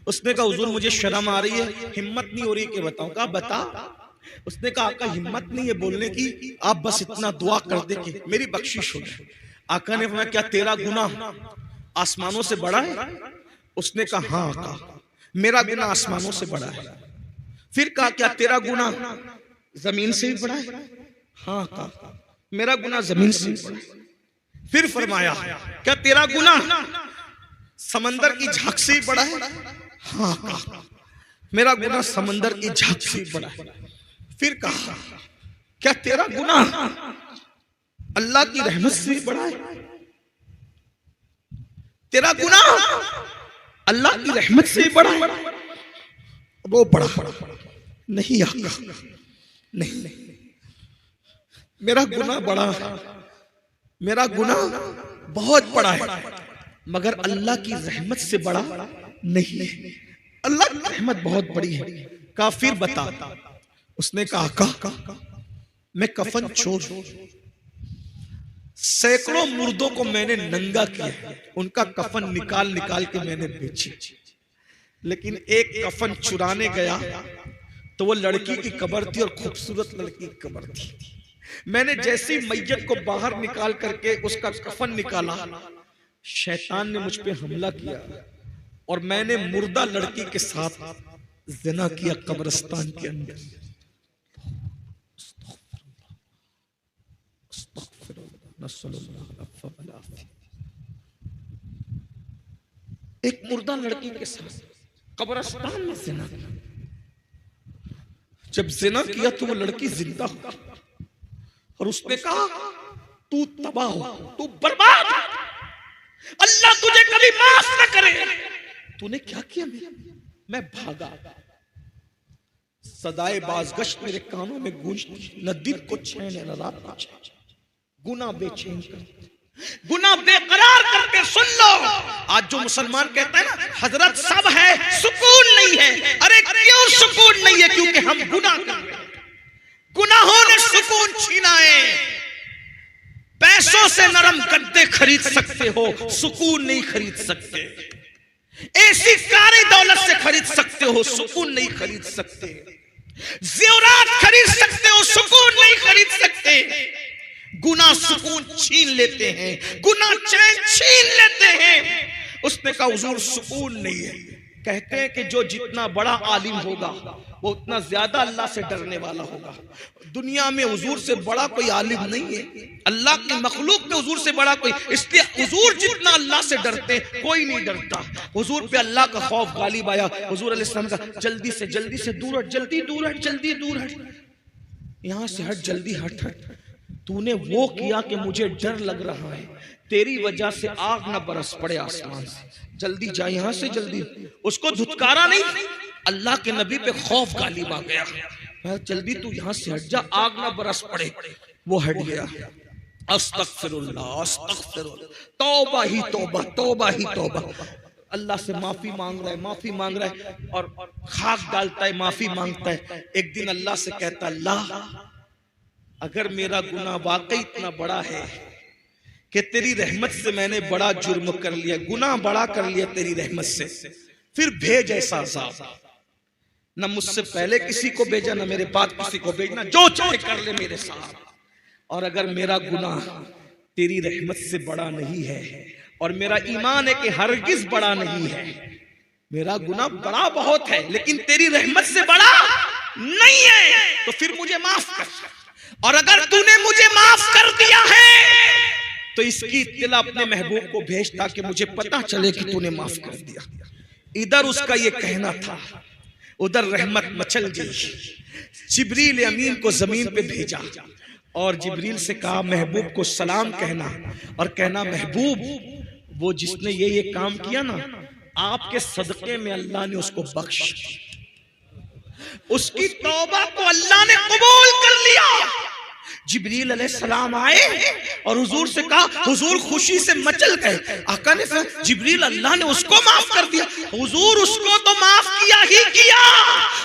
उसने कहा हुजूर मुझे शर्म आ रही है, हिम्मत नहीं हो रही कि बताऊं। कहा बता। उसने कहा आका हिम्मत नहीं है बोलने की, आप बस इतना दुआ कर दे कि मेरी बख्शिश हो जाए। आका ने फरमाया, क्या तेरा गुनाह आसमानों से बड़ा है? उसने कहा हाँ आका, मेरा गुनाह आसमानों से बड़ा है। फिर कहा, क्या तेरा गुनाह जमीन से भी बड़ा है? हाँ आका, मेरा गुनाह जमीन से भी बड़ा है। फिर फरमाया, क्या तेरा गुनाह समंदर की झांक से बड़ा है? हाँ कहा, मेरा गुनाह समंदर की झांक से बड़ा है। फिर कहा, क्या तेरा गुनाह अल्लाह की रहमत से बड़ा है? तेरा गुनाह अल्लाह की रहमत से बड़ा है? वो बड़ा नहीं आका, नहीं, मेरा गुनाह बड़ा, मेरा गुनाह बहुत बड़ा है, मगर अल्लाह की रहमत से बड़ा नहीं है। अल्लाह की रहमत बहुत बड़ी है। कहा फिर बता। उसने कहा आका, मैं कफन छोड़, सैकड़ों मुर्दों को मैंने नंगा किया, उनका कफन निकाल निकाल के मैंने बेचे, लेकिन एक कफन चुराने गया तो वो लड़की की कब्र थी और खूबसूरत लड़की की कब्र थी। मैंने जैसी मैयत को बाहर निकाल करके उसका कफन निकाला, शैतान ने मुझ पे हमला किया और मैंने मुर्दा लड़की के साथ जिना किया कब्रिस्तान के अंदर। एक मुर्दा लड़की के साथ कब्रिस्तान में जिना किया। जब जिना किया तो वो लड़की जिंदा हो और उसने कहा तू तबाह हो, तू बर्बाद, अल्लाह तुझे कभी माफ न करे। तूने क्या किया? मैं भागा, सदाए बाज़गश्त मेरे कानों में गूंजती, न दिन को चैन न रात को चैन, गुनाह बेचैन करते, गुनाह बेकरार करके सुन लो। आज जो मुसलमान कहता है ना हजरत सब है सुकून नहीं है, अरे क्यों सुकून नहीं है? क्योंकि हम गुनाह कर रहे हैं। गुनाहों ने सुकून छीना है। पैसों से नरम गद्दे खरीद सकते हो, सुकून नहीं खरीद सकते। ऐसी सारी दौलत से खरीद सकते हो, सुकून नहीं खरीद सकते। ज़ेवरात खरीद सकते हो, सुकून नहीं खरीद सकते। गुनाह सुकून छीन लेते हैं, गुनाह चैन छीन लेते हैं। उसने कहा हुजूर सुकून नहीं है। कहते हैं कि जो जितना बड़ा आलिम होगा वो उतना ज्यादा अल्लाह से डरने वाला होगा। दुनिया में हुजूर से बड़ा कोई आलिम नहीं है, अल्लाह की मखलूक में हुजूर से बड़ा कोई, इसलिए हुजूर जितना अल्लाह से डरते कोई नहीं डरता। हुजूर पे अल्लाह का खौफ गालिब आया। हुजूर अलैहिस्सलाम का जल्दी से दूर हट, जल्दी दूर हट, जल्दी दूर हट, यहां से हट, जल्दी हट हट। तूने वो किया कि मुझे डर लग रहा है, तेरी वजह से आग न बरस पड़े आसमान से, जल्दी जा यहां से जल्दी। उसको धुतकारा नहीं, अल्लाह के नबी पे खौफ गालिब आ गया। जल्दी तू यहां से हट जा, आग न बरस पड़े। वो हट गया। अस्तगफिरुल्लाह, अस्तगफिरुल्लाह, तौबा ही तौबा, तौबा ही तौबा। अल्लाह से माफी मांग रहा है, माफी मांग रहा है और खाक डालता है, माफी मांगता है। एक दिन अल्लाह से कहता, अल्लाह अगर मेरा गुनाह वाकई इतना बड़ा है कि तेरी रहमत से मैंने बड़ा जुर्म कर लिया, गुनाह बड़ा कर लिया तेरी रहमत से, फिर भेज ऐसा अज़ाब, न मुझसे पहले किसी को भेजा, न मेरे बाद किसी को भेजना, जो चाहे कर ले मेरे साथ। और अगर मेरा गुनाह तेरी रहमत से बड़ा नहीं है, और मेरा ईमान है कि हरगिज बड़ा नहीं है। मेरा गुनाह बड़ा बहुत है लेकिन तेरी रहमत से बड़ा नहीं है, तो फिर मुझे माफ कर। और अगर तूने मुझे माफ कर दिया है तो इसकी इत्तला अपने महबूब को भेज ताकि मुझे पता चले कि तूने माफ कर दिया। इधर उसका ये कहना था, उधर रहमत मचल गई। जिब्रील अमीन को जमीन पे भेजा और जिब्रील से कहा महबूब को सलाम कहना, और कहना महबूब वो जिसने ये काम किया ना, आपके सदके में अल्लाह ने उसको बख्श, उसकी तौबा को अल्लाह ने कबूल कर लिया। जिब्रील अलैहिस्सलाम आए और हुजूर से कहा, हुजूर खुशी से मचल गए। आका ने कहा जिब्रील अल्लाह ने उसको माफ कर दिया। हुजूर उसको तो माफ किया ही किया,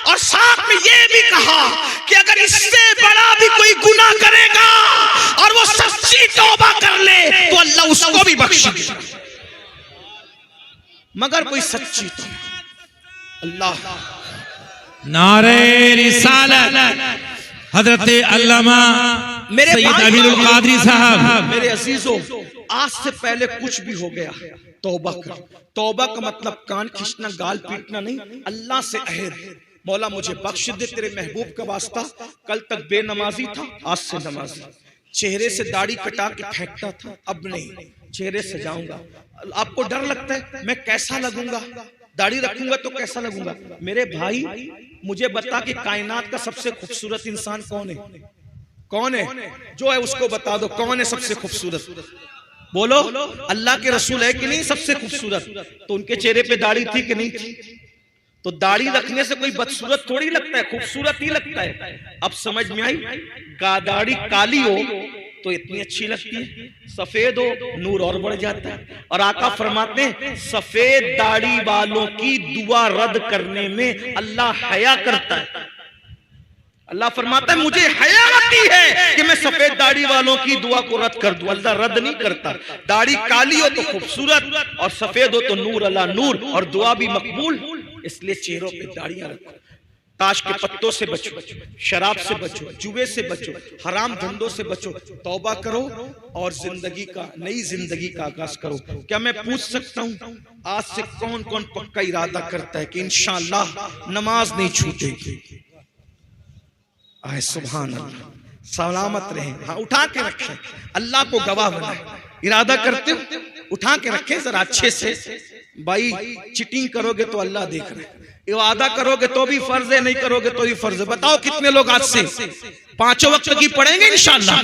और साथ में ये भी कहा कि अगर इससे बड़ा भी कोई गुनाह करेगा और वो सच्ची तौबा कर ले तो अल्लाह उसको भी बख्शेगा, मगर कोई सच्ची तौबा। अल्लाह नारे रिसालत हजरत अल्लामा सैयद अमीरुल कादरी साहब। मेरे अजीजों, आज से पहले कुछ भी हो गया तौबा कर। तौबा का मतलब कान खींचना, गाल पीटना नहीं। अल्लाह से अहद, मौला मुझे बख्श दे तेरे महबूब का वास्ता। कल तक बेनमाजी था, आज से नमाजी। चेहरे से दाढ़ी कटा के फेंकता था, अब नहीं, चेहरे सजाऊंगा। आपको डर लगता है मैं कैसा लगूंगा, दाढ़ी रखूंगा तो कैसा लगूंगा? मेरे भाई मुझे बता कि कायनात का सबसे खूबसूरत इंसान कौन है? कौन है? जो है उसको बता दो, कौन है सबसे खूबसूरत? बोलो। अल्लाह के रसूल है कि नहीं सबसे खूबसूरत? तो उनके चेहरे पे दाढ़ी थी कि नहीं थी? तो दाढ़ी रखने से कोई बदसूरत थोड़ी लगता है, खूबसूरत ही लगता है। अब समझ में आई? दाढ़ी काली हो तो इतनी अच्छी लगती है, सफेद हो नूर और बढ़ जाता है। और आका फरमाते हैं सफेद दाढ़ी वालों की दुआ रद्द करने में अल्लाह हया करता है। अल्लाह फरमाता है मुझे हया आती है कि मैं सफेद दाढ़ी वालों की दुआ को रद्द कर दूं। अल्लाह रद्द नहीं करता। दाढ़ी काली हो तो खूबसूरत और सफेद हो तो नूर अल्लाह नूर, और दुआ भी मकबूल। इसलिए चेहरों पे दाढ़ियां रखो। ताश के पत्तों से बचो, शराब से बचो, जुए से बचो, हराम धंधों से बचो, तौबा करो और जिंदगी का, नई जिंदगी का आगाज करो। क्या मैं पूछ सकता हूं आज से कौन कौन पक्का इरादा करता है कि इंशाअल्लाह नमाज नहीं छूटेगी? आए सुभान अल्लाह, सलामत रहे। हाँ, उठा के रखें, अल्लाह को गवाह बनाए। इरादा करते हो उठा के रखें जरा अच्छे से। भाई चिटिंग करोगे तो अल्लाह देख रहे, इबादा करोगे तो भी फर्ज है, नहीं करोगे तो भी फर्ज है। बताओ कितने लोग आज से 5 वक्त की पढ़ेंगे इंशाअल्लाह?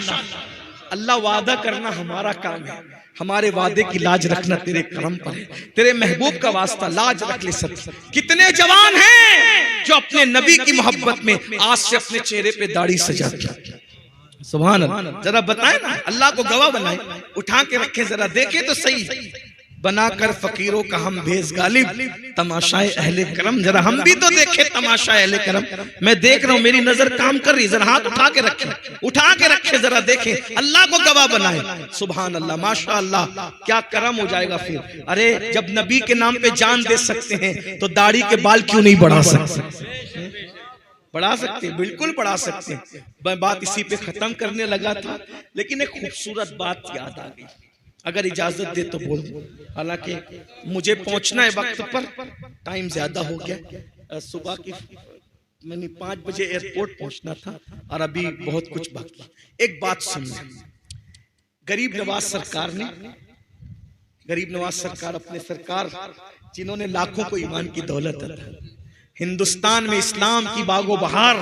अल्लाह वादा करना हमारा काम है, हमारे वादे की लाज रखना तेरे करम पर है। तेरे महबूब का वास्ता लाज रख ले सब। कितने जवान हैं जो अपने नबी की मोहब्बत में आज से अपने चेहरे पे दाढ़ी सजाते? सुभान अल्लाह। जरा बताएं ना, अल्लाह को गवाह बनाए, उठा के रखें, जरा देखें तो सही। बनाकर फकीरों का हम भेज गालिब, तमाशाए अहले करम। जरा हम भी तो देखें तमाशाए अहले करम। मैं देख रहा हूं, मेरी नजर काम कर रही। जरा हाथ उठा के रखें, उठा के रखें, जरा देखें। अल्लाह को गवाह बनाए। सुभान अल्लाह, माशाअल्लाह, क्या करम हो जाएगा फिर। अरे जब नबी के नाम पे जान दे सकते हैं तो दाढ़ी के बाल क्यों नहीं बढ़ा सकते? बढ़ा सकते, बिल्कुल बढ़ा सकते। मैं बात इसी पे खत्म करने लगा था, लेकिन एक खूबसूरत बात याद आ गई, अगर इजाजत दे तो बोल दो। हालांकि मुझे पहुंचना है वक्त पर, टाइम ज्यादा हो गया। सुबह की मैंने 5 बजे एयरपोर्ट पहुंचना था और अभी बहुत कुछ बाकी। एक बात सुनिए, गरीब नवाज सरकार ने, गरीब नवाज सरकार अपने सरकार जिन्होंने लाखों को ईमान की दौलत दी, हिंदुस्तान में इस्लाम की बागो बहार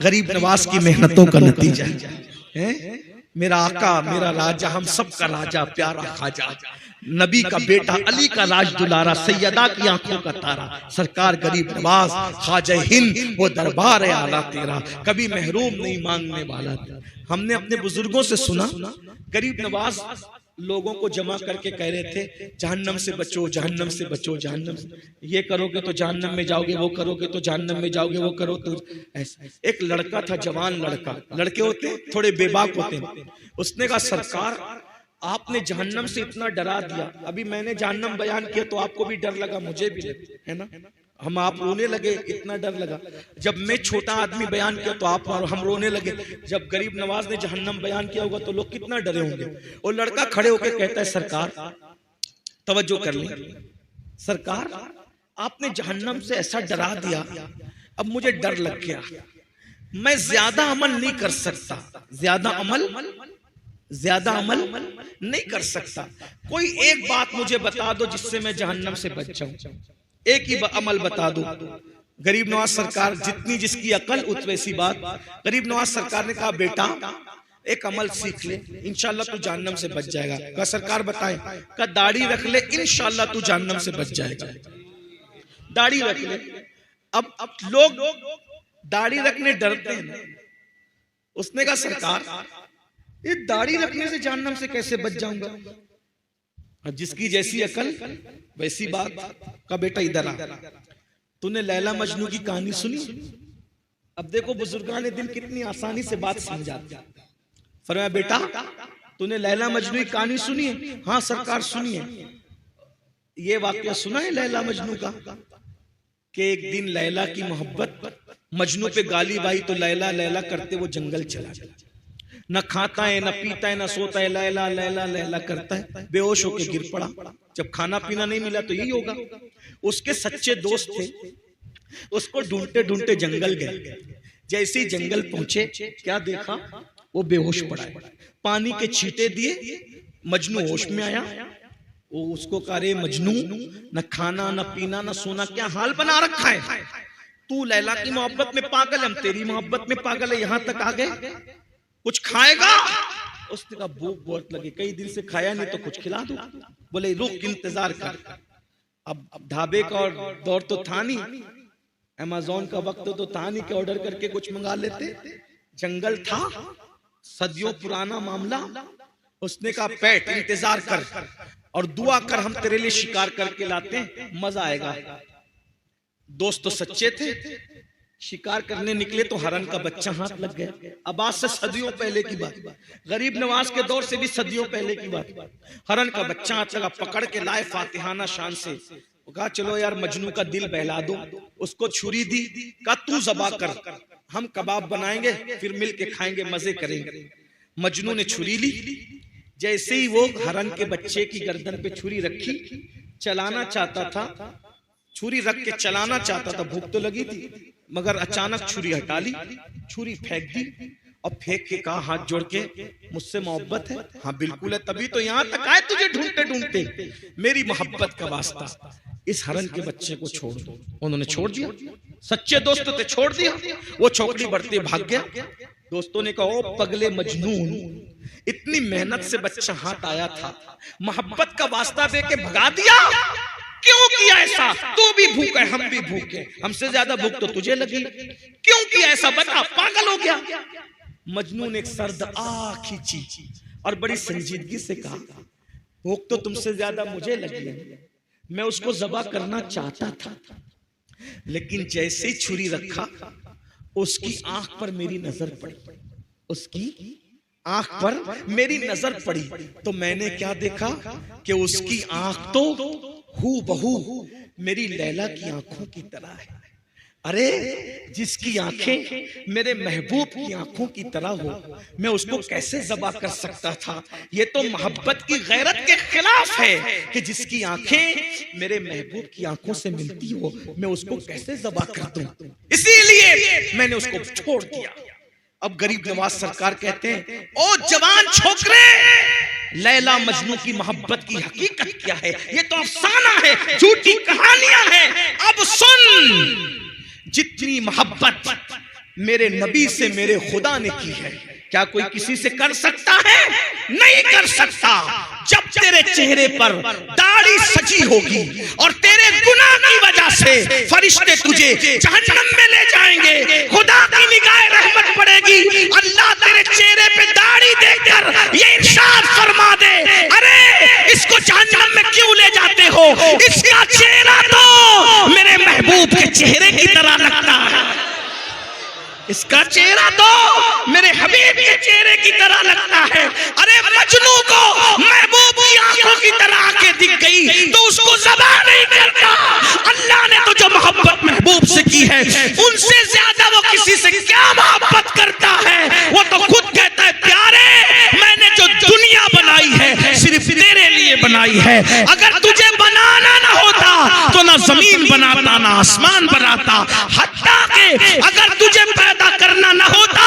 गरीब नवाज की मेहनतों का नतीजा है। मेरा आका, मेरा राजा, हम सब का राजा, प्यारा खाजा, नबी का बेटा, अली का राज दुलारा, सैयदा की आंखों का तारा, सरकार गरीब नवाज, खाजा हिंद, वो दरबार है आला तेरा, कभी महरूम नहीं मांगने वाला। हमने अपने बुजुर्गों से सुना, गरीब नवाज लोगों को जमा करके कह रहे थे जहन्नम से बचो, जहन्नम से बचो, जहन्नम से, ये करोगे तो जहन्नम में जाओगे, वो करोगे तो जहन्नम में जाओगे, वो करो तो ऐसा। एक लड़का था, जवान लड़का, लड़के होते थोड़े बेबाक होते हैं, उसने कहा सरकार आपने जहन्नम से इतना डरा दिया, अभी मैंने जहन्नम बयान किया तो आपको भी डर लगा, मुझे भी है ना, हम आप रोने लगे, इतना डर लगा। जब मैं छोटा आदमी बयान किया तो आप हम रोने लगे। जब गरीब नवाज ने जहन्नम बयान किया होगा तो लोग कितना डरे होंगे। और लड़का खड़े होकर कहता है सरकार, तवज्जो कर लें सरकार, आपने जहन्नम से ऐसा डरा दिया, अब मुझे डर लग गया, मैं ज्यादा अमल नहीं कर सकता, ज्यादा अमल नहीं कर सकता। कोई एक बात मुझे बता दो जिससे मैं जहन्नम से बच जाऊं, एक ही अमल बता दो। गरीब नवाज सरकार, जितनी जिसकी अकल उतनी सी बात। गरीब नवाज सरकार ने कहा बेटा एक अमल सीख ले, इंशाल्लाह तू जहन्नम से बच जाएगा। का सरकार बताए, का दाढ़ी रख ले, इंशाल्लाह तू जहन्नम से बच जाएगा। दाढ़ी रख ले। अब लोग दाढ़ी रखने डरते हैं। उसने कहा सरकार ये दाढ़ी रखने से जहन्नम से कैसे बच जाऊंगा? अब जिसकी जैसी अकल वैसी बात। का बेटा इधर आ, तूने लैला मजनू की कहानी सुनी? अब देखो बुजुर्गान दिन कितनी आसानी से बात समझाते। फरमाया बेटा तूने लैला मजनू की कहानी सुनी है? हाँ सरकार सुनी है। ये वाकया सुना है लैला मजनू का कि एक दिन लैला की मोहब्बत मजनू पे गाली बाई तो लैला लैला करते वो जंगल चला गया। न खाता है, न पीता है, न सोता है, लैला लैला लैला करता है, बेहोश होकर गिर पड़ा। जब खाना पीना नहीं मिला तो यही होगा। उसके सच्चे दोस्त थे, उसको ढूंढते ढूंढते जंगल गए। जैसे ही जंगल पहुंचे क्या देखा? वो बेहोश पड़ा है। पानी के छींटे दिए, मजनू होश में आया। वो उसको कह रहे मजनू, न खाना न पीना न सोना, क्या हाल बना रखा है? तू लैला की मोहब्बत में पागल, हम तेरी मोहब्बत में पागल है, यहां तक आ गए, कुछ खाएगा? उसने कहा भूख बहुत लगी, कई दिन से खाया नहीं तो कुछ खिला दो। बोले रुक इंतजार कर। अब ढाबे का और दौर तो था नहीं, अमेज़न का वक्त तो था नहीं कि ऑर्डर करके कुछ मंगा लेते। जंगल था, सदियों पुराना मामला। उसने कहा पैट इंतजार कर और दुआ कर, हम तेरे लिए शिकार करके लाते हैं, मजा आएगा। दोस्त तो सच्चे थे। शिकार करने निकले तो हरन का बच्चा हाथ लग गया। अब आज से सदियों पहले की बात, गरीब नवाज के दौर से भी सदियों पहले की बात। हरन का बच्चा हाथ लगा, पकड़ के लाए फातिहाना शान से। कहा चलो यार मजनू का दिल बहला दो। उसको छुरी दी, कहा तू ज़बा कर, हम कबाब बनाएंगे फिर मिल के खाएंगे, मजे करेंगे। मजनू ने छुरी ली। जैसे ही वो हरन के बच्चे की गर्दन पे छुरी रखी, चलाना चाहता था, छुरी रख के चलाना चाहता था, भूख तो लगी थी, मगर अचानक छुरी हटा ली, छुरी फेंक दी और फेंक के कहा हाथ जोड़ के मुझसे मोहब्बत है? हाँ बिल्कुल है, तभी तो यहाँ तक आए तुझे ढूंढते ढूंढते। मेरी मोहब्बत का वास्ता, इस हरन के बच्चे को छोड़ दो। उन्होंने छोड़ दिया। सच्चे दोस्त थे, छोड़ दिया। वो चौकड़ी बढ़ते भाग गया। दोस्तों ने कहा ओ पगले मजनून, इतनी मेहनत से बच्चा हाथ आया था, मोहब्बत का वास्ता दे के भगा दिया, क्यों किया ऐसा? तू भी भूख है, हम भी भूख है, हमसे ज्यादा भूख तो तुझे लगी, क्यों किया ऐसा बता? पागल हो गया। मजनू ने एक सर्द आह खींची और बड़ी संजीदगी से कहा भूख तो तुमसे ज्यादा मुझे लगी है, मैं उसको ज़बा करना चाहता था, लेकिन जैसे ही छुरी रखा उसकी आंख पर मेरी नजर पड़ी, उसकी आंख पर मेरी नजर पड़ी तो मैंने क्या देखा कि उसकी आंख तो हूबहू मेरी लैला की आंखों की तरह है। अरे जिसकी आंखें मेरे महबूब की आंखों की तरह हो, मैं उसको कैसे ज़बा कर सकता था? ये तो मोहब्बत की गैरत के खिलाफ है कि जिसकी आंखें मेरे महबूब की आंखों से मिलती हो, मैं उसको कैसे ज़बा कर दूं? इसीलिए मैंने उसको छोड़ दिया। अब गरीब नवाज सरकार कहते हैं ओ जवान छोकरे, लैला मजनू की मोहब्बत की हकीकत क्या है? ये तो अफसाना है, झूठी कहानियां हैं। अब सुन, जितनी मोहब्बत मेरे नबी से मेरे खुदा ने की है, क्या कोई किसी से कर सकता है? नहीं कर सकता। जब तेरे चेहरे पर दाढ़ी सजी होगी और तेरे गुनाह की वजह से फरिश्ते तुझे जहन्नम में ले जाएंगे, खुदा की निगाह रहमत पड़ेगी, अल्लाह तेरे चेहरे पे दाढ़ी देखकर ये इरशाद फरमा दे, अरे इसको जहन्नम में क्यों ले जाते हो? इसका चेहरा तो मेरे महबूब के चेहरे की तरह लगता है, इसका चेहरा तो मेरे हबीब के चेहरे की तरह लगता है। अरे मजनू को महबूब की आंखों की तरह आंखें दिख गई तो उसको ज़बा नहीं करता। अल्लाह ने तो जो मोहब्बत की है, उनसे ज्यादा वो किसी से क्या मोहब्बत करता है। वो तो खुद कहता है प्यारे मैंने जो दुनिया बनाई है सिर्फ तेरे लिए बनाई है, अगर तुझे बनाना ना होता तो ना जमीन बनाता ना आसमान बनाता, हत्ता के अगर तुझे पैदा करना ना होता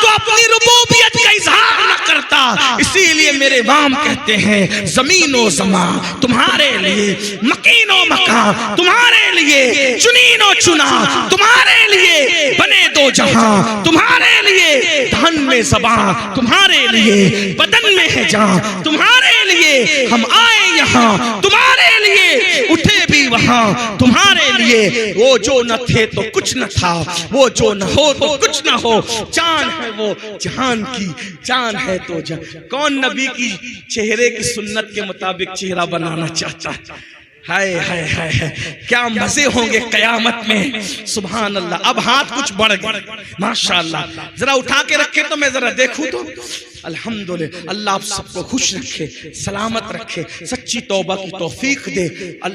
तो अपनी रुबूबियत का इजहार ना करता। इसीलिए मेरे इमाम कहते हैं जमीन व जमा तुम्हारे लिए, मकीन व मकान तुम्हारे लिए, चुनीन व चुना तुम्हारे लिए, बने दो जहां तुम्हारे लिए, धन में ज़बान तुम्हारे लिए, बदन में है जान तुम्हारे लिए, हम आए यहाँ तुम्हारे लिए, उठे भी वहां तुम्हारे लिए। वो जो न थे तो कुछ न था, वो जो न हो तो कुछ न हो, जान है वो जहान की जान है तो जान। कौन नबी की चेहरे की सुन्नत के मुताबिक चेहरा बनाना चाहता है? हाय हाय हाय हाय, क्या मजे होंगे कयामत में। सुभान अल्लाह। अब हाथ कुछ बढ़ गए माशाअल्लाह, जरा उठा के रखे तो मैं जरा देखूं तो। अल्हम्दुलिल्लाह, अल्लाह आप सबको खुश रखे, सलामत रखे, सच्ची तौबा की तौफीक दे।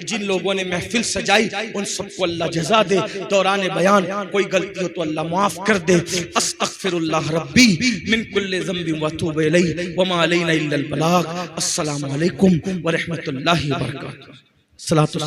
जिन लोगों ने महफिल सजाई उन सबको अल्लाह जज़ा दे। दौरान बयान कोई गलती हो तो अल्लाह माफ कर दे। अस्तगफिरुल्लाह रब्बी मिन कुल्लि ज़ंबिन व अतूबु इलैहि व मा अलैना इल्लल बलाग। अस्सलामु अलैकुम व रहमतुल्लाहि व बरकातुहू। सलातु